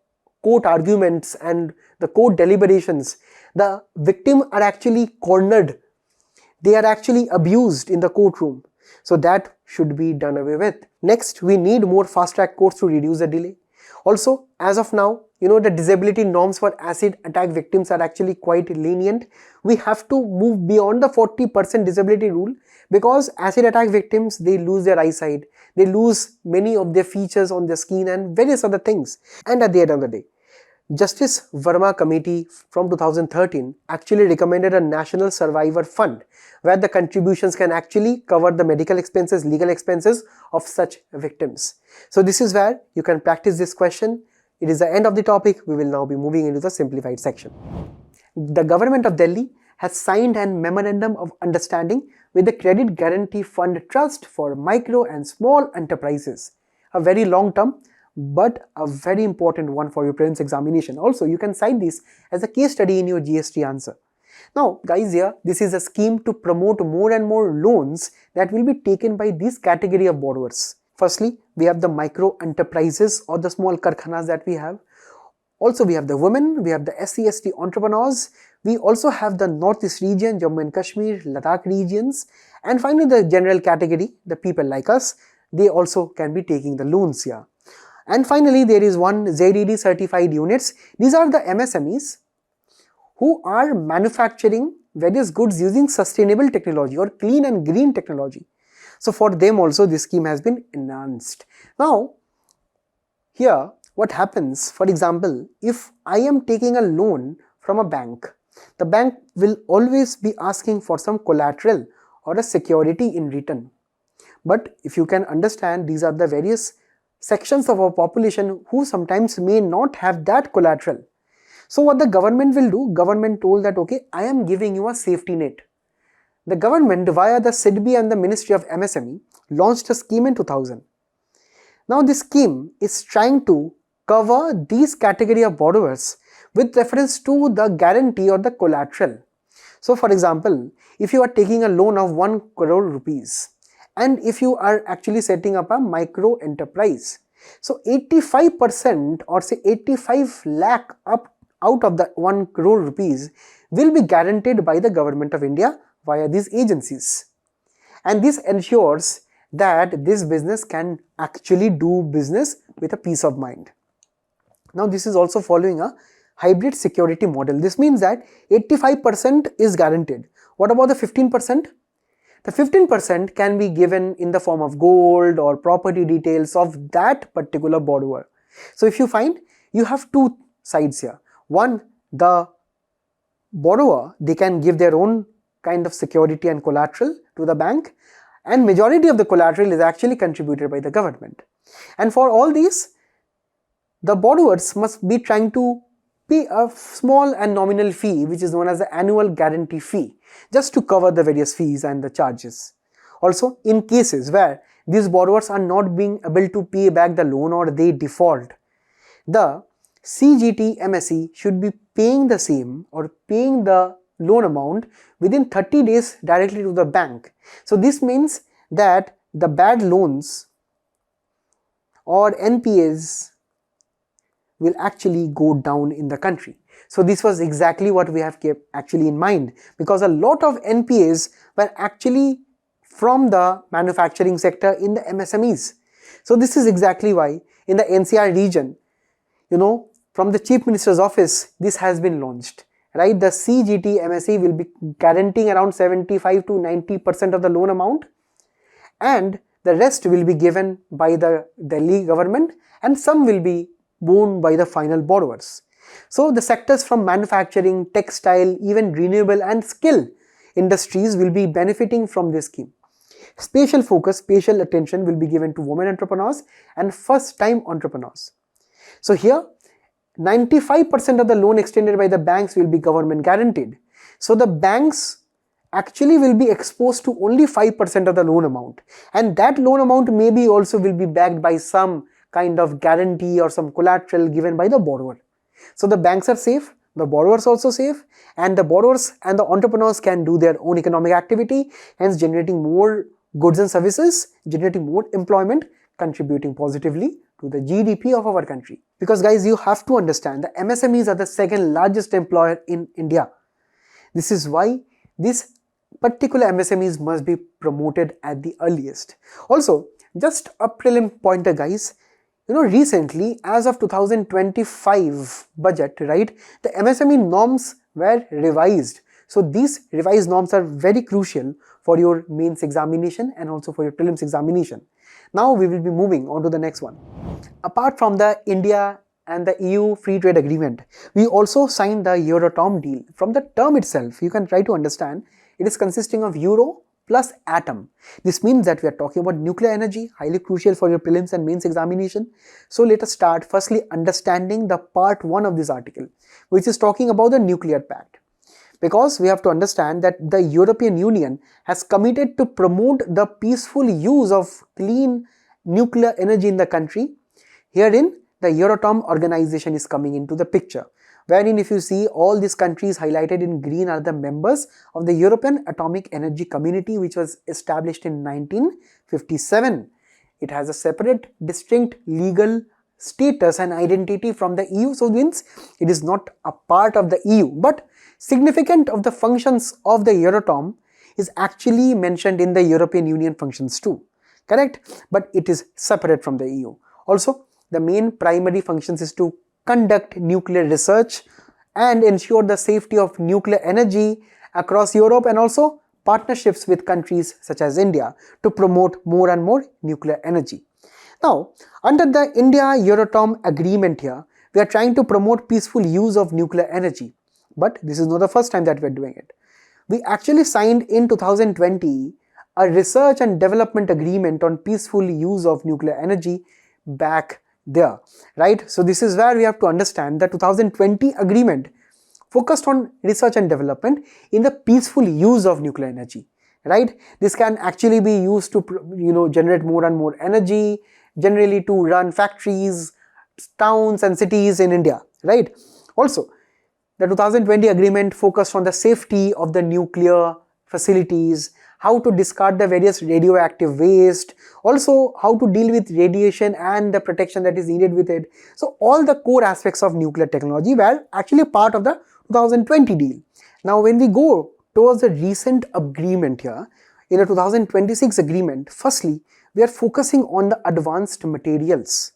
court arguments and the court deliberations, the victim are actually cornered. They are actually abused in the courtroom. So that should be done away with. Next, we need more fast-track courts to reduce the delay. Also, as of now, the disability norms for acid attack victims are actually quite lenient. We have to move beyond the 40% disability rule, because acid attack victims, they lose their eyesight, they lose many of their features on their skin and various other things. And at the end of the day, Justice Verma Committee from 2013 actually recommended a National Survivor Fund, where the contributions can actually cover the medical expenses, legal expenses of such victims. So this is where you can practice this question. It is the end of the topic. We will now be moving into the simplified section. The government of Delhi has signed a memorandum of understanding with the Credit Guarantee Fund Trust for Micro and Small Enterprises. A very long term, but a very important one for your prelims examination. Also, you can cite this as a case study in your GST answer. Now guys, here this is a scheme to promote more and more loans that will be taken by this category of borrowers. Firstly, we have the micro enterprises or the small karkhanas that we have. Also, we have the women, we have the SC/ST entrepreneurs, we also have the Northeast region, Jammu and Kashmir, Ladakh regions, and finally the general category, the people like us, they also can be taking the loans here. And finally, there is one ZED certified units. These are the MSMEs who are manufacturing various goods using sustainable technology or clean and green technology. So for them also this scheme has been enhanced. Now, here what happens, for example, if I am taking a loan from a bank, the bank will always be asking for some collateral or a security in return. But if you can understand, these are the various sections of our population who sometimes may not have that collateral. So what the government will do, government told that okay, I am giving you a safety net. The government via the SIDBI and the Ministry of MSME launched a scheme in 2000. Now this scheme is trying to cover these category of borrowers with reference to the guarantee or the collateral. So for example, if you are taking a loan of 1 crore rupees and if you are actually setting up a micro enterprise, so 85% or say 85 lakh up out of the 1 crore rupees will be guaranteed by the Government of India via these agencies. And this ensures that this business can actually do business with a peace of mind. Now this is also following a hybrid security model. This means that 85% is guaranteed. What about the 15%? The 15% can be given in the form of gold or property details of that particular borrower. So if you find, you have two sides here. One, the borrower, they can give their own kind of security and collateral to the bank, and majority of the collateral is actually contributed by the government. And for all these, the borrowers must be trying to pay a small and nominal fee, which is known as the annual guarantee fee, just to cover the various fees and the charges. Also, in cases where these borrowers are not being able to pay back the loan or they default, the CGTMSE should be paying the same or paying the loan amount within 30 days directly to the bank. So this means that the bad loans or NPAs will actually go down in the country. So this was exactly what we have kept actually in mind, because a lot of NPAs were actually from the manufacturing sector in the MSMEs. So this is exactly why in the NCR region, from the Chief Minister's office, this has been launched, right? The CGTMSE will be guaranteeing around 75 to 90% of the loan amount, and the rest will be given by the Delhi government, and some will be borne by the final borrowers. So the sectors from manufacturing, textile, even renewable and skill industries will be benefiting from this scheme. Special focus, special attention will be given to women entrepreneurs and first-time entrepreneurs. So here, 95% of the loan extended by the banks will be government guaranteed. So the banks actually will be exposed to only 5% of the loan amount, and that loan amount maybe also will be backed by some kind of guarantee or some collateral given by the borrower. So the banks are safe, the borrowers also safe, and the borrowers and the entrepreneurs can do their own economic activity, hence generating more goods and services, generating more employment, contributing positively to the GDP of our country. Because guys, you have to understand, the MSMEs are the second largest employer in India. This is why these particular MSMEs must be promoted at the earliest. Also, just a prelim pointer guys, recently, as of 2025 budget, right, the MSME norms were revised. So these revised norms are very crucial for your mains examination and also for your prelims examination. Now we will be moving on to the next one. Apart from the India and the EU free trade agreement, we also signed the Euratom Deal. From the term itself, you can try to understand, it is consisting of Euro plus atom. This means that we are talking about nuclear energy, highly crucial for your prelims and mains examination. So let us start firstly understanding the part 1 of this article, which is talking about the nuclear pact. Because we have to understand that the European Union has committed to promote the peaceful use of clean nuclear energy in the country. Herein, the Euratom organization is coming into the picture, wherein if you see all these countries highlighted in green are the members of the European Atomic Energy Community, which was established in 1957. It has a separate, distinct legal status and identity from the EU, so means it is not a part of the EU, but significant of the functions of the Euratom is actually mentioned in the European Union functions too, correct? But it is separate from the EU. Also, the main primary functions is to conduct nuclear research and ensure the safety of nuclear energy across Europe, and also partnerships with countries such as India to promote more and more nuclear energy. Now, under the India-Euratom agreement here, we are trying to promote peaceful use of nuclear energy. But this is not the first time that we are doing it. We actually signed in 2020 a research and development agreement on peaceful use of nuclear energy back there, right? So this is where we have to understand the 2020 agreement focused on research and development in the peaceful use of nuclear energy, right? This can actually be used to generate more and more energy, generally to run factories, towns and cities in India, right? Also, the 2020 agreement focused on the safety of the nuclear facilities, how to discard the various radioactive waste, also how to deal with radiation and the protection that is needed with it. So all the core aspects of nuclear technology were actually part of the 2020 deal. Now when we go towards the recent agreement here, in a 2026 agreement, firstly, we are focusing on the advanced materials.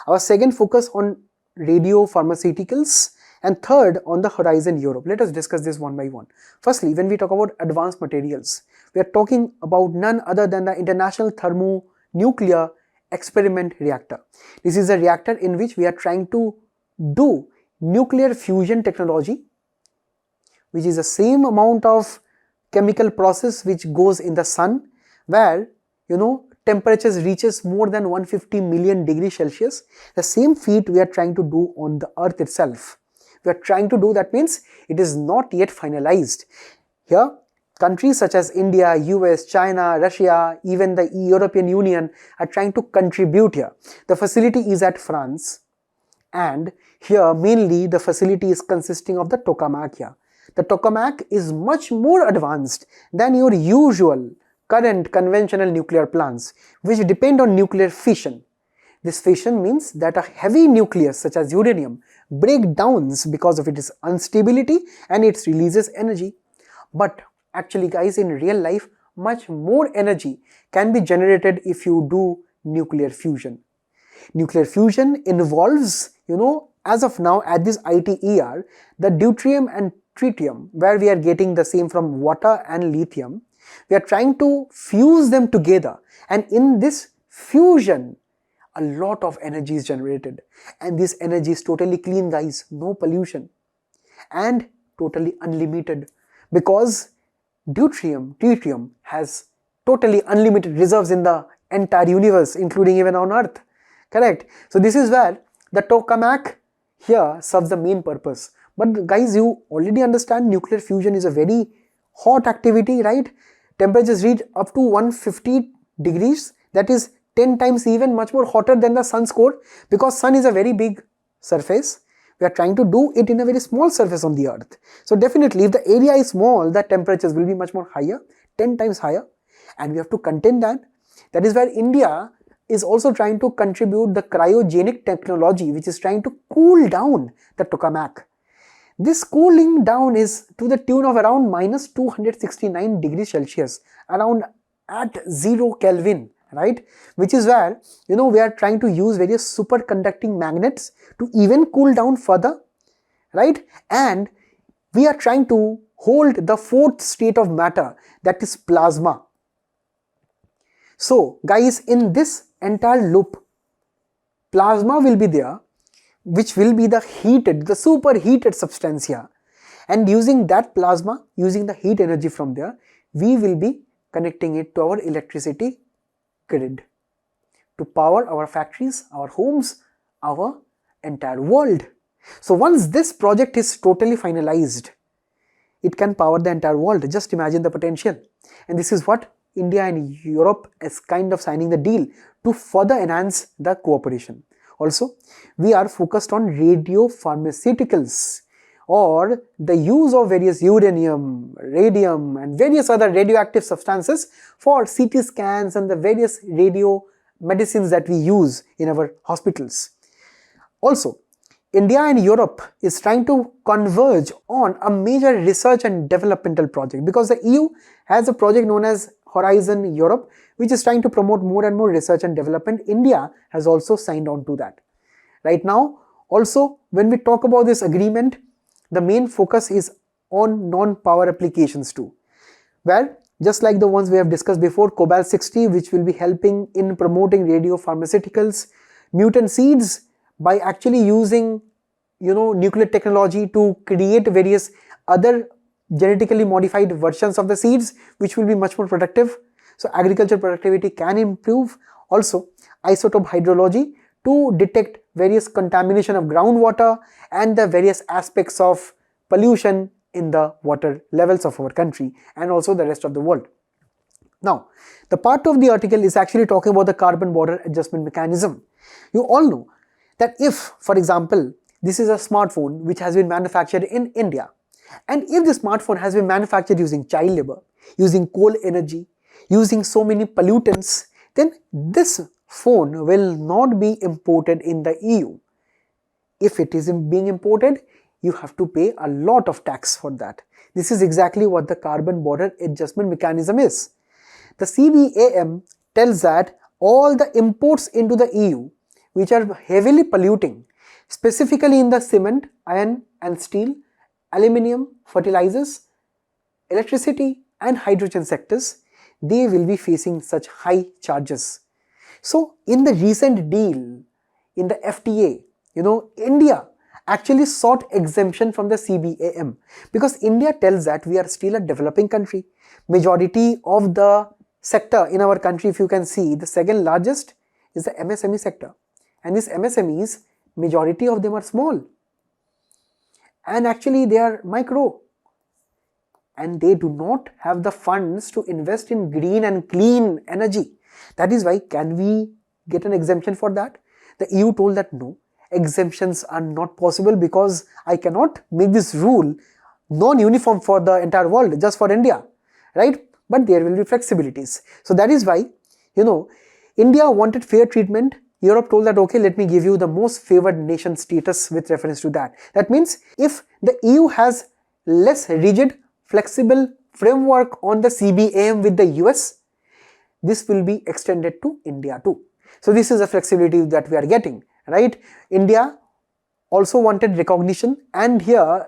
Our second focus on radiopharmaceuticals, and third on the Horizon Europe. Let us discuss this one by one. Firstly, when we talk about advanced materials, we are talking about none other than the International Thermonuclear Experiment Reactor. This is a reactor in which we are trying to do nuclear fusion technology, which is the same amount of chemical process which goes in the sun, where temperatures reaches more than 150 million degrees Celsius. The same feat we are trying to do on the earth itself. We are trying to do, that means it is not yet finalized. Here, countries such as India, US, China, Russia, even the European Union are trying to contribute here. The facility is at France, and here mainly the facility is consisting of the tokamak here. The tokamak is much more advanced than your usual current conventional nuclear plants, which depend on nuclear fission. This fission means that a heavy nucleus such as uranium breaks down because of its instability and it releases energy. But actually guys, in real life, much more energy can be generated if you do nuclear fusion. Nuclear fusion involves, as of now at this ITER, the deuterium and tritium, where we are getting the same from water and lithium. We are trying to fuse them together, and in this fusion, a lot of energy is generated, and this energy is totally clean guys, no pollution, and totally unlimited, because deuterium, tritium has totally unlimited reserves in the entire universe, including even on earth. Correct? So this is where the tokamak here serves the main purpose. But guys, you already understand nuclear fusion is a very hot activity, right? Temperatures reach up to 150 degrees, that is 10 times even much more hotter than the sun's core, because sun is a very big surface. We are trying to do it in a very small surface on the earth. So definitely if the area is small, the temperatures will be much more higher, 10 times higher, and we have to contain that. That is where India is also trying to contribute the cryogenic technology, which is trying to cool down the tokamak. This cooling down is to the tune of around minus 269 degrees Celsius, around at 0 Kelvin, right? Which is where, we are trying to use various superconducting magnets to even cool down further, right? And we are trying to hold the fourth state of matter, that is plasma. So guys, in this entire loop, plasma will be there, which will be the superheated substance here. And using that plasma, using the heat energy from there, we will be connecting it to our electricity grid to power our factories, our homes, our entire world. So once this project is totally finalized, it can power the entire world. Just imagine the potential. And this is what India and Europe is kind of signing the deal to further enhance the cooperation. Also, we are focused on radiopharmaceuticals, or the use of various uranium, radium and various other radioactive substances for CT scans and the various radio medicines that we use in our hospitals. Also, India and Europe is trying to converge on a major research and developmental project, because the EU has a project known as Horizon Europe, which is trying to promote more and more research and development. India has also signed on to that. Right now, also, when we talk about this agreement, the main focus is on non-power applications too, where just like the ones we have discussed before, cobalt-60, which will be helping in promoting radiopharmaceuticals, mutant seeds, by actually using, nuclear technology to create various other genetically modified versions of the seeds, which will be much more productive. So agriculture productivity can improve. Also, isotope hydrology to detect various contamination of groundwater and the various aspects of pollution in the water levels of our country and also the rest of the world. Now, the part of the article is actually talking about the carbon border adjustment mechanism. You all know that if, for example, this is a smartphone which has been manufactured in India, and if the smartphone has been manufactured using child labor, using coal energy, using so many pollutants, then this phone will not be imported in the EU. If it is being imported, you have to pay a lot of tax for that. This is exactly what the carbon border adjustment mechanism is. The CBAM tells that all the imports into the EU which are heavily polluting, specifically in the cement, iron and steel, aluminium, fertilizers, electricity and hydrogen sectors, they will be facing such high charges. So in the recent deal, in the FTA, India actually sought exemption from the CBAM because India tells that we are still a developing country. Majority of the sector in our country, if you can see, the second largest is the MSME sector. And these MSMEs, majority of them are small. And actually they are micro. And they do not have the funds to invest in green and clean energy. That is why, can we get an exemption for that? The EU told that no, exemptions are not possible because I cannot make this rule non-uniform for the entire world, just for India, right? But there will be flexibilities. So that is why, India wanted fair treatment. Europe told that, okay, let me give you the most favored nation status with reference to that. That means if the EU has less rigid, flexible framework on the CBAM with the US, this will be extended to India too. So this is a flexibility that we are getting, right? India also wanted recognition, and here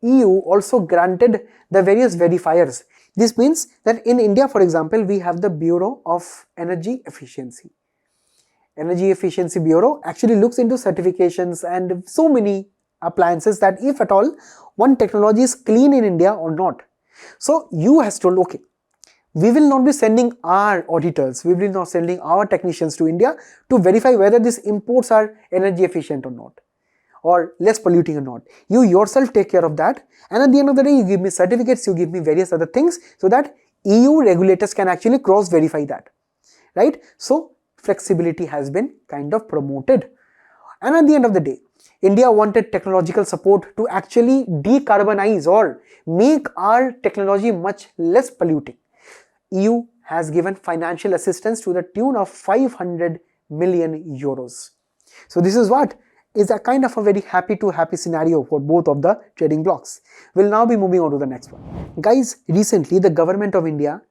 EU also granted the various verifiers. This means that in India, for example, we have the Bureau of Energy Efficiency. Energy Efficiency Bureau actually looks into certifications and so many appliances that if at all one technology is clean in India or not. So EU has told, okay, we will not be sending our auditors, we will not sending our technicians to India to verify whether these imports are energy efficient or not, or less polluting or not. You yourself take care of that, and at the end of the day you give me certificates, you give me various other things so that EU regulators can actually cross verify that, right? So flexibility has been kind of promoted. And at the end of the day, India wanted technological support to actually decarbonize or make our technology much less polluting. EU has given financial assistance to the tune of 500 million euros. So this is what is a kind of a very happy scenario for both of the trading blocks. We'll now be moving on to the next one. Guys, recently the government of India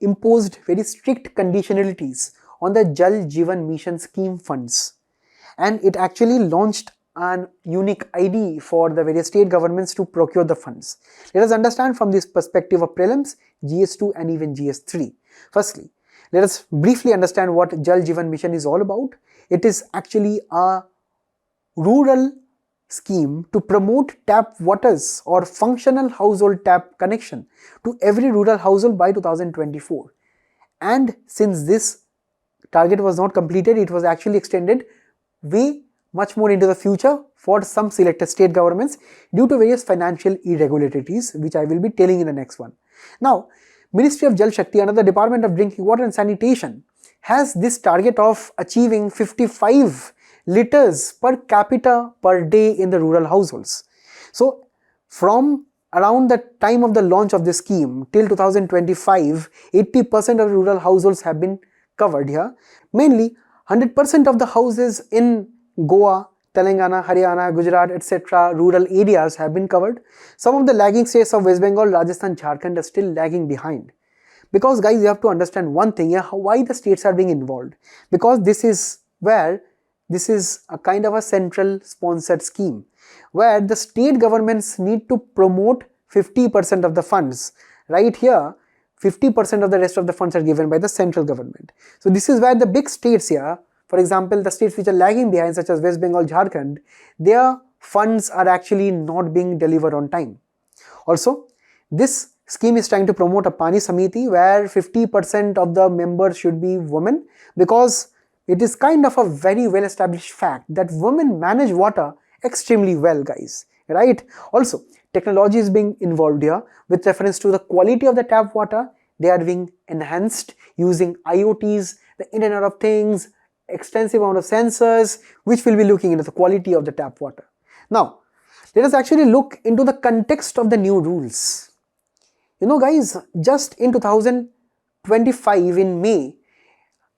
imposed very strict conditionalities on the Jal Jeevan Mission scheme funds, and it actually launched an unique ID for the various state governments to procure the funds. Let us understand from this perspective of prelims, GS2 and even GS3. Firstly, let us briefly understand what Jal Jeevan Mission is all about. It is actually a rural scheme to promote tap waters or functional household tap connection to every rural household by 2024. And since this target was not completed, it was actually extended way much more into the future for some selected state governments due to various financial irregularities, which I will be telling in the next one. Now, Ministry of Jal Shakti under the Department of Drinking Water and Sanitation has this target of achieving 55 liters per capita per day in the rural households. So, from around the time of the launch of this scheme till 2025, 80% of rural households have been covered here. Mainly, 100% of the houses in Goa, Telangana, Haryana, Gujarat, etc. rural areas have been covered. Some of the lagging states of West Bengal, Rajasthan, Jharkhand are still lagging behind. Because guys, you have to understand one thing, why the states are being involved. Because this is a kind of a central sponsored scheme where the state governments need to promote 50% of the funds. Right here, 50% of the rest of the funds are given by the central government. So this is where the big states here, for example, the states which are lagging behind such as West Bengal, Jharkhand, their funds are actually not being delivered on time. Also, this scheme is trying to promote a Pani Samiti where 50% of the members should be women, because it is kind of a very well established fact that women manage water extremely well, guys, right? Also, technology is being involved here with reference to the quality of the tap water. They are being enhanced using IoTs, the Internet of Things, extensive amount of sensors, which will be looking into the quality of the tap water. Now, let us actually look into the context of the new rules. Guys, just in 2025 in May,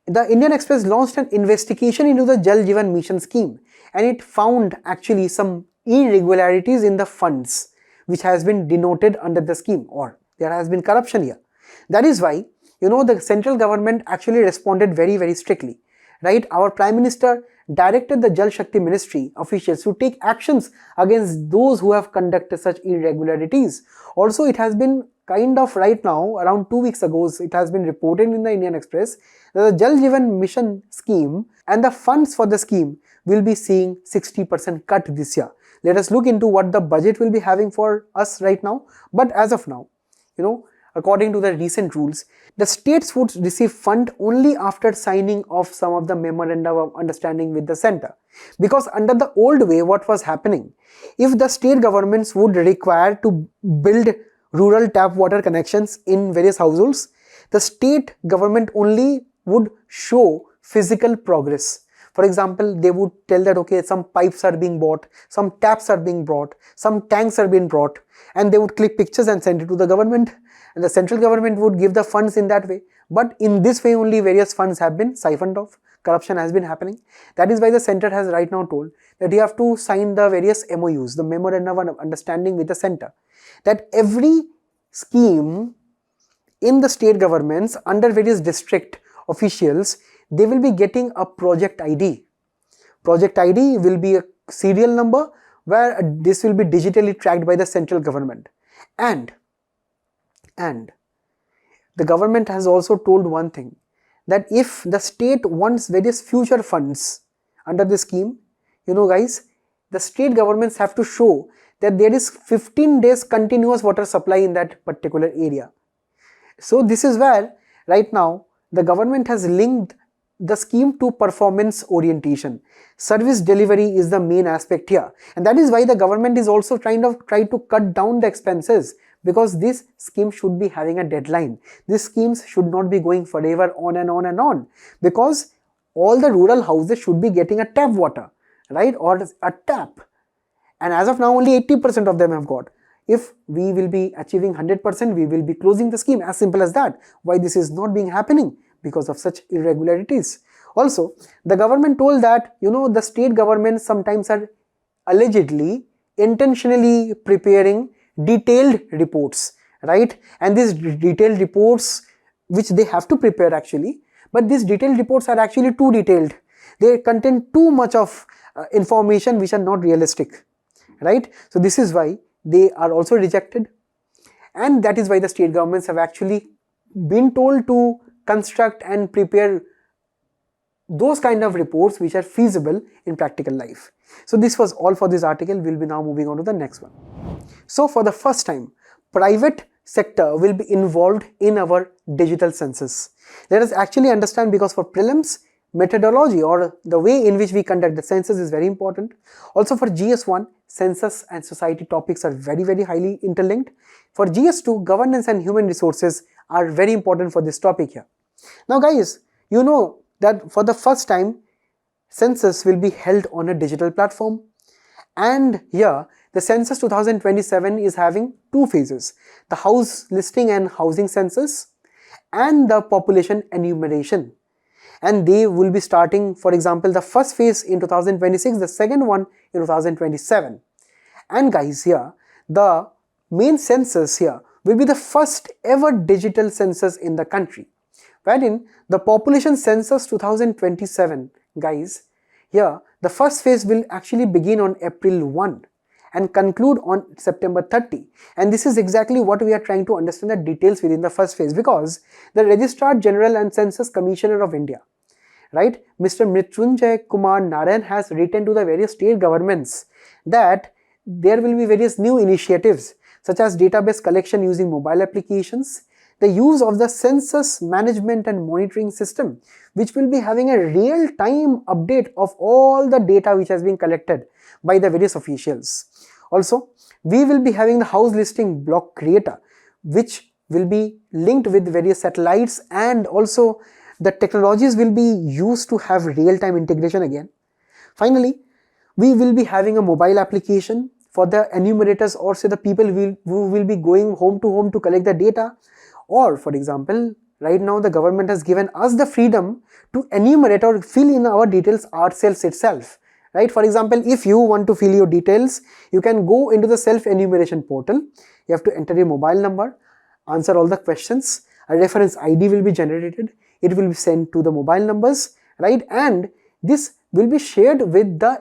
the Indian Express launched an investigation into the Jal Jeevan Mission scheme, and it found actually some irregularities in the funds which has been denoted under the scheme, or there has been corruption here. That is why the central government actually responded very strictly, right? Our Prime Minister directed the Jal Shakti Ministry officials to take actions against those who have conducted such irregularities. Also, it has been kind of right now, around 2 weeks ago, it has been reported in the Indian Express that the Jal Jeevan Mission scheme and the funds for the scheme will be seeing 60% cut this year. Let us look into what the budget will be having for us right now. But as of now, according to the recent rules, the states would receive fund only after signing off some of the memoranda of understanding with the center. Because under the old way, what was happening, if the state governments would require to build rural tap water connections in various households, the state government only would show physical progress. For example, they would tell that okay, some pipes are being bought, some taps are being brought, some tanks are being brought, and they would click pictures and send it to the government, and the central government would give the funds in that way. But in this way only various funds have been siphoned off. Corruption has been happening. That is why the center has right now told that you have to sign the various MOUs, the memorandum of understanding with the center, that every scheme in the state governments under various district officials, they will be getting a project ID. Project ID will be a serial number where this will be digitally tracked by the central government. And the government has also told one thing, that if the state wants various future funds under the scheme, guys, the state governments have to show that there is 15 days continuous water supply in that particular area. So this is where right now the government has linked the scheme to performance orientation. Service delivery is the main aspect here, and that is why the government is also trying to cut down the expenses, because this scheme should be having a deadline. These schemes should not be going forever on and on and on, because all the rural houses should be getting a tap water, right, or a tap, and as of now only 80% of them have got. If we will be achieving 100%, we will be closing the scheme, as simple as that. Why this is not being happening? Because of such irregularities. Also, the government told that the state governments sometimes are allegedly intentionally preparing detailed reports, right? And these detailed reports, which they have to prepare actually, but these detailed reports are actually too detailed. They contain too much of information which are not realistic, right? So this is why they are also rejected, and that is why the state governments have actually been told to construct and prepare those kind of reports which are feasible in practical life. So this was all for this article. We'll be now moving on to the next one. So for the first time, private sector will be involved in our digital census. Let us actually understand, because for prelims, methodology or the way in which we conduct the census is very important. Also for GS1, census and society topics are very highly interlinked. For GS2, governance and human resources are very important for this topic here. Now guys, you know that for the first time, census will be held on a digital platform, and here the census 2027 is having two phases: the house listing and housing census and the population enumeration. And they will be starting, for example, the first phase in 2026, the second one in 2027. And guys, here the main census here will be the first ever digital census in the country, wherein the population census 2027, guys, here the first phase will actually begin on April 1 and conclude on September 30. And this is exactly what we are trying to understand the details within the first phase, because the Registrar General and Census Commissioner of India, right, Mr. Mrityunjay Kumar Narayan, has written to the various state governments that there will be various new initiatives such as database collection using mobile applications, the use of the census management and monitoring system, which will be having a real-time update of all the data which has been collected by the various officials. Also, we will be having the house listing block creator, which will be linked with various satellites, and also the technologies will be used to have real-time integration again. Finally, we will be having a mobile application for the enumerators, or say the people who will be going home to home to collect the data. Or for example, right now the government has given us the freedom to enumerate or fill in our details ourselves itself. Right? For example, if you want to fill your details, you can go into the self-enumeration portal. You have to enter your mobile number, answer all the questions, a reference ID will be generated, it will be sent to the mobile numbers, right? And this will be shared with the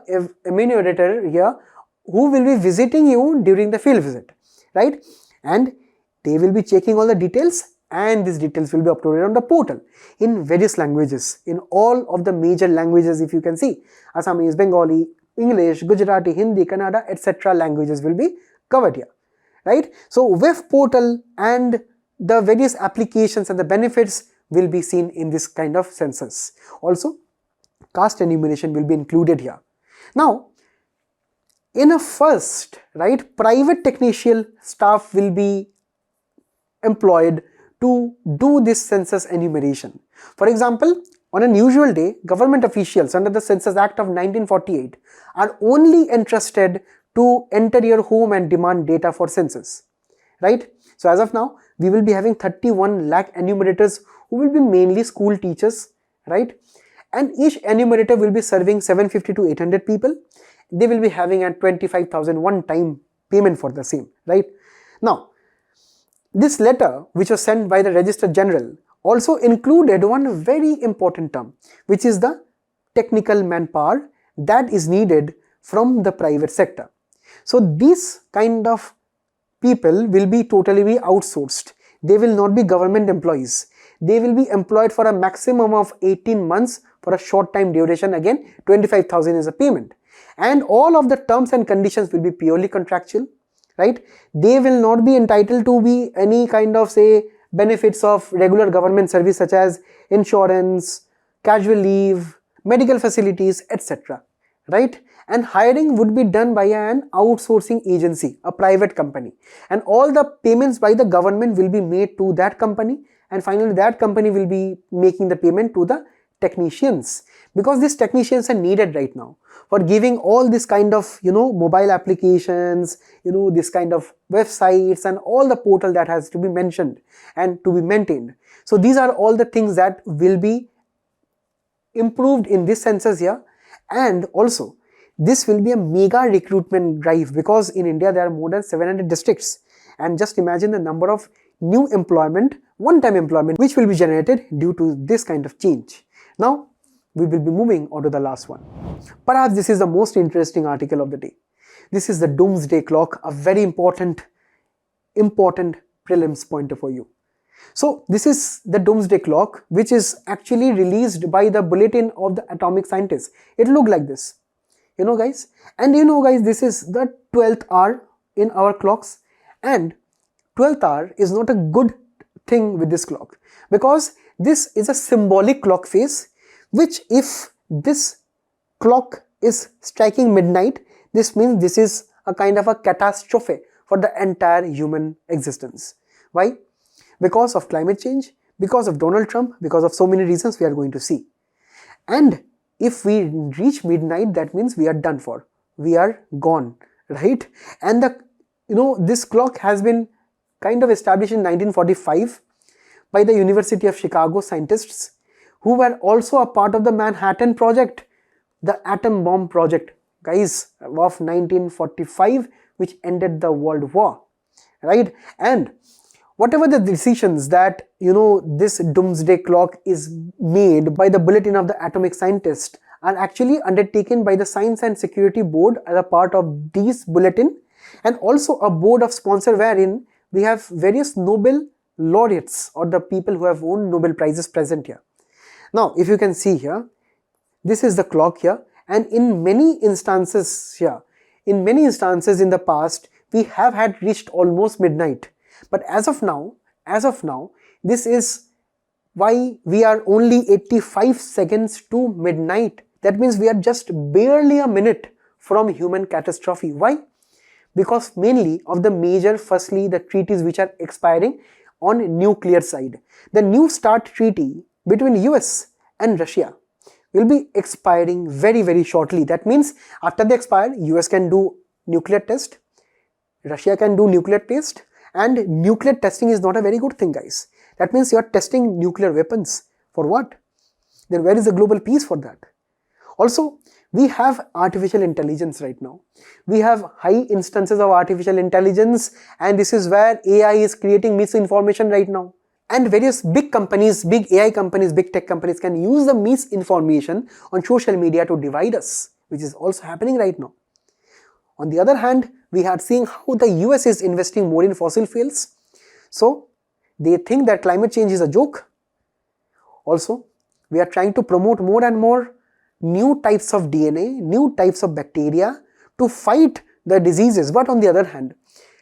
enumerator here, who will be visiting you during the field visit, right? And they will be checking all the details, and these details will be uploaded on the portal in various languages, in all of the major languages. If you can see, Assamese, Bengali, English, Gujarati, Hindi, Kannada, etc. languages will be covered here, right? So web portal and the various applications and the benefits will be seen in this kind of census. Also, caste enumeration will be included here. Now, in a first, right, private technician staff will be employed to do this census enumeration. For example, on an usual day, government officials under the Census Act of 1948 are only entrusted to enter your home and demand data for census, right? So as of now, we will be having 31 lakh enumerators who will be mainly school teachers, right? And each enumerator will be serving 750 to 800 people. They will be having a 25,000 one-time payment for the same, right? Now, this letter, which was sent by the Registrar General, also included one very important term, which is the technical manpower that is needed from the private sector. So these kind of people will be totally outsourced. They will not be government employees. They will be employed for a maximum of 18 months for a short time duration. Again, 25,000 is a payment. And all of the terms and conditions will be purely contractual, right? They will not be entitled to be any kind of, say, benefits of regular government service such as insurance, casual leave, medical facilities, etc. Right? And hiring would be done by an outsourcing agency, a private company. And all the payments by the government will be made to that company, and finally that company will be making the payment to the technicians, because these technicians are needed right now for giving all this kind of, mobile applications, this kind of websites and all the portal that has to be mentioned and to be maintained. So these are all the things that will be improved in this census here. And also, this will be a mega recruitment drive, because in India there are more than 700 districts, and just imagine the number of new employment, one-time employment, which will be generated due to this kind of change. Now, we will be moving on to the last one. Perhaps this is the most interesting article of the day. This is the Doomsday Clock, a very important prelims pointer for you. So this is the Doomsday Clock, which is actually released by the Bulletin of the Atomic Scientists. It looked like this, guys. And guys, this is the 12th hour in our clocks, and 12th hour is not a good thing with this clock, because this is a symbolic clock face, which if this clock is striking midnight, this means this is a kind of a catastrophe for the entire human existence. Why? Because of climate change, because of Donald Trump, because of so many reasons we are going to see. And if we reach midnight, that means we are done for. We are gone, right? And this clock has been kind of established in 1945 by the University of Chicago scientists, who were also a part of the Manhattan Project, the atom bomb project, guys, of 1945, which ended the World War, right? And whatever the decisions that, this Doomsday Clock is made by the Bulletin of the Atomic Scientists are actually undertaken by the Science and Security Board as a part of this bulletin, and also a board of sponsor wherein we have various Nobel laureates or the people who have won Nobel Prizes present here. Now, if you can see here, this is the clock here, and in many instances here, in the past, we have had reached almost midnight. But as of now, this is why we are only 85 seconds to midnight. That means we are just barely a minute from human catastrophe. Why? Because mainly of the major, firstly, the treaties which are expiring on nuclear side. The New START treaty between US and Russia will be expiring very, very shortly. That means after they expire, US can do nuclear test, Russia can do nuclear test, and nuclear testing is not a very good thing, guys. That means you are testing nuclear weapons. For what? Then where is the global peace for that? Also, we have artificial intelligence right now. We have high instances of artificial intelligence, and this is where AI is creating misinformation right now. And various big companies, big AI companies, big tech companies can use the misinformation on social media to divide us, which is also happening right now. On the other hand, we had seen how the US is investing more in fossil fuels. So, they think that climate change is a joke. Also, we are trying to promote more and more new types of DNA, new types of bacteria to fight the diseases. But on the other hand,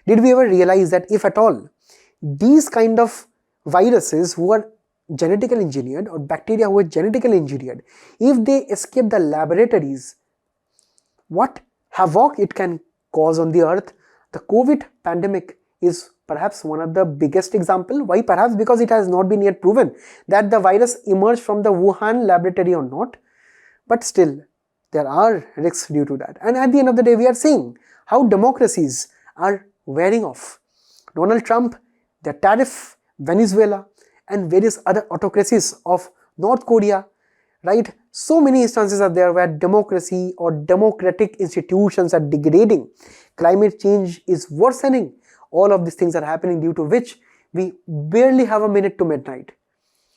did we ever realize that if at all these kind of viruses who are genetically engineered or bacteria who are genetically engineered, if they escape the laboratories, what havoc it can cause on the earth? The COVID pandemic is perhaps one of the biggest example. Why? Perhaps because it has not been yet proven that the virus emerged from the Wuhan laboratory or not. But still, there are risks due to that. And at the end of the day, we are seeing how democracies are wearing off. Donald Trump, the tariff, Venezuela, and various other autocracies of North Korea, right? So many instances are there where democracy or democratic institutions are degrading. Climate change is worsening. All of these things are happening, due to which we barely have a minute to midnight.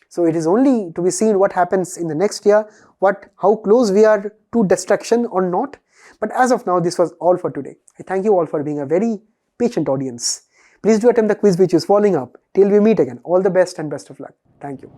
So it is only to be seen what happens in the next year, how close we are to destruction or not. But as of now, this was all for today. I thank you all for being a very patient audience. Please do attempt the quiz which is following up. Till we meet again, all the best and best of luck. Thank you.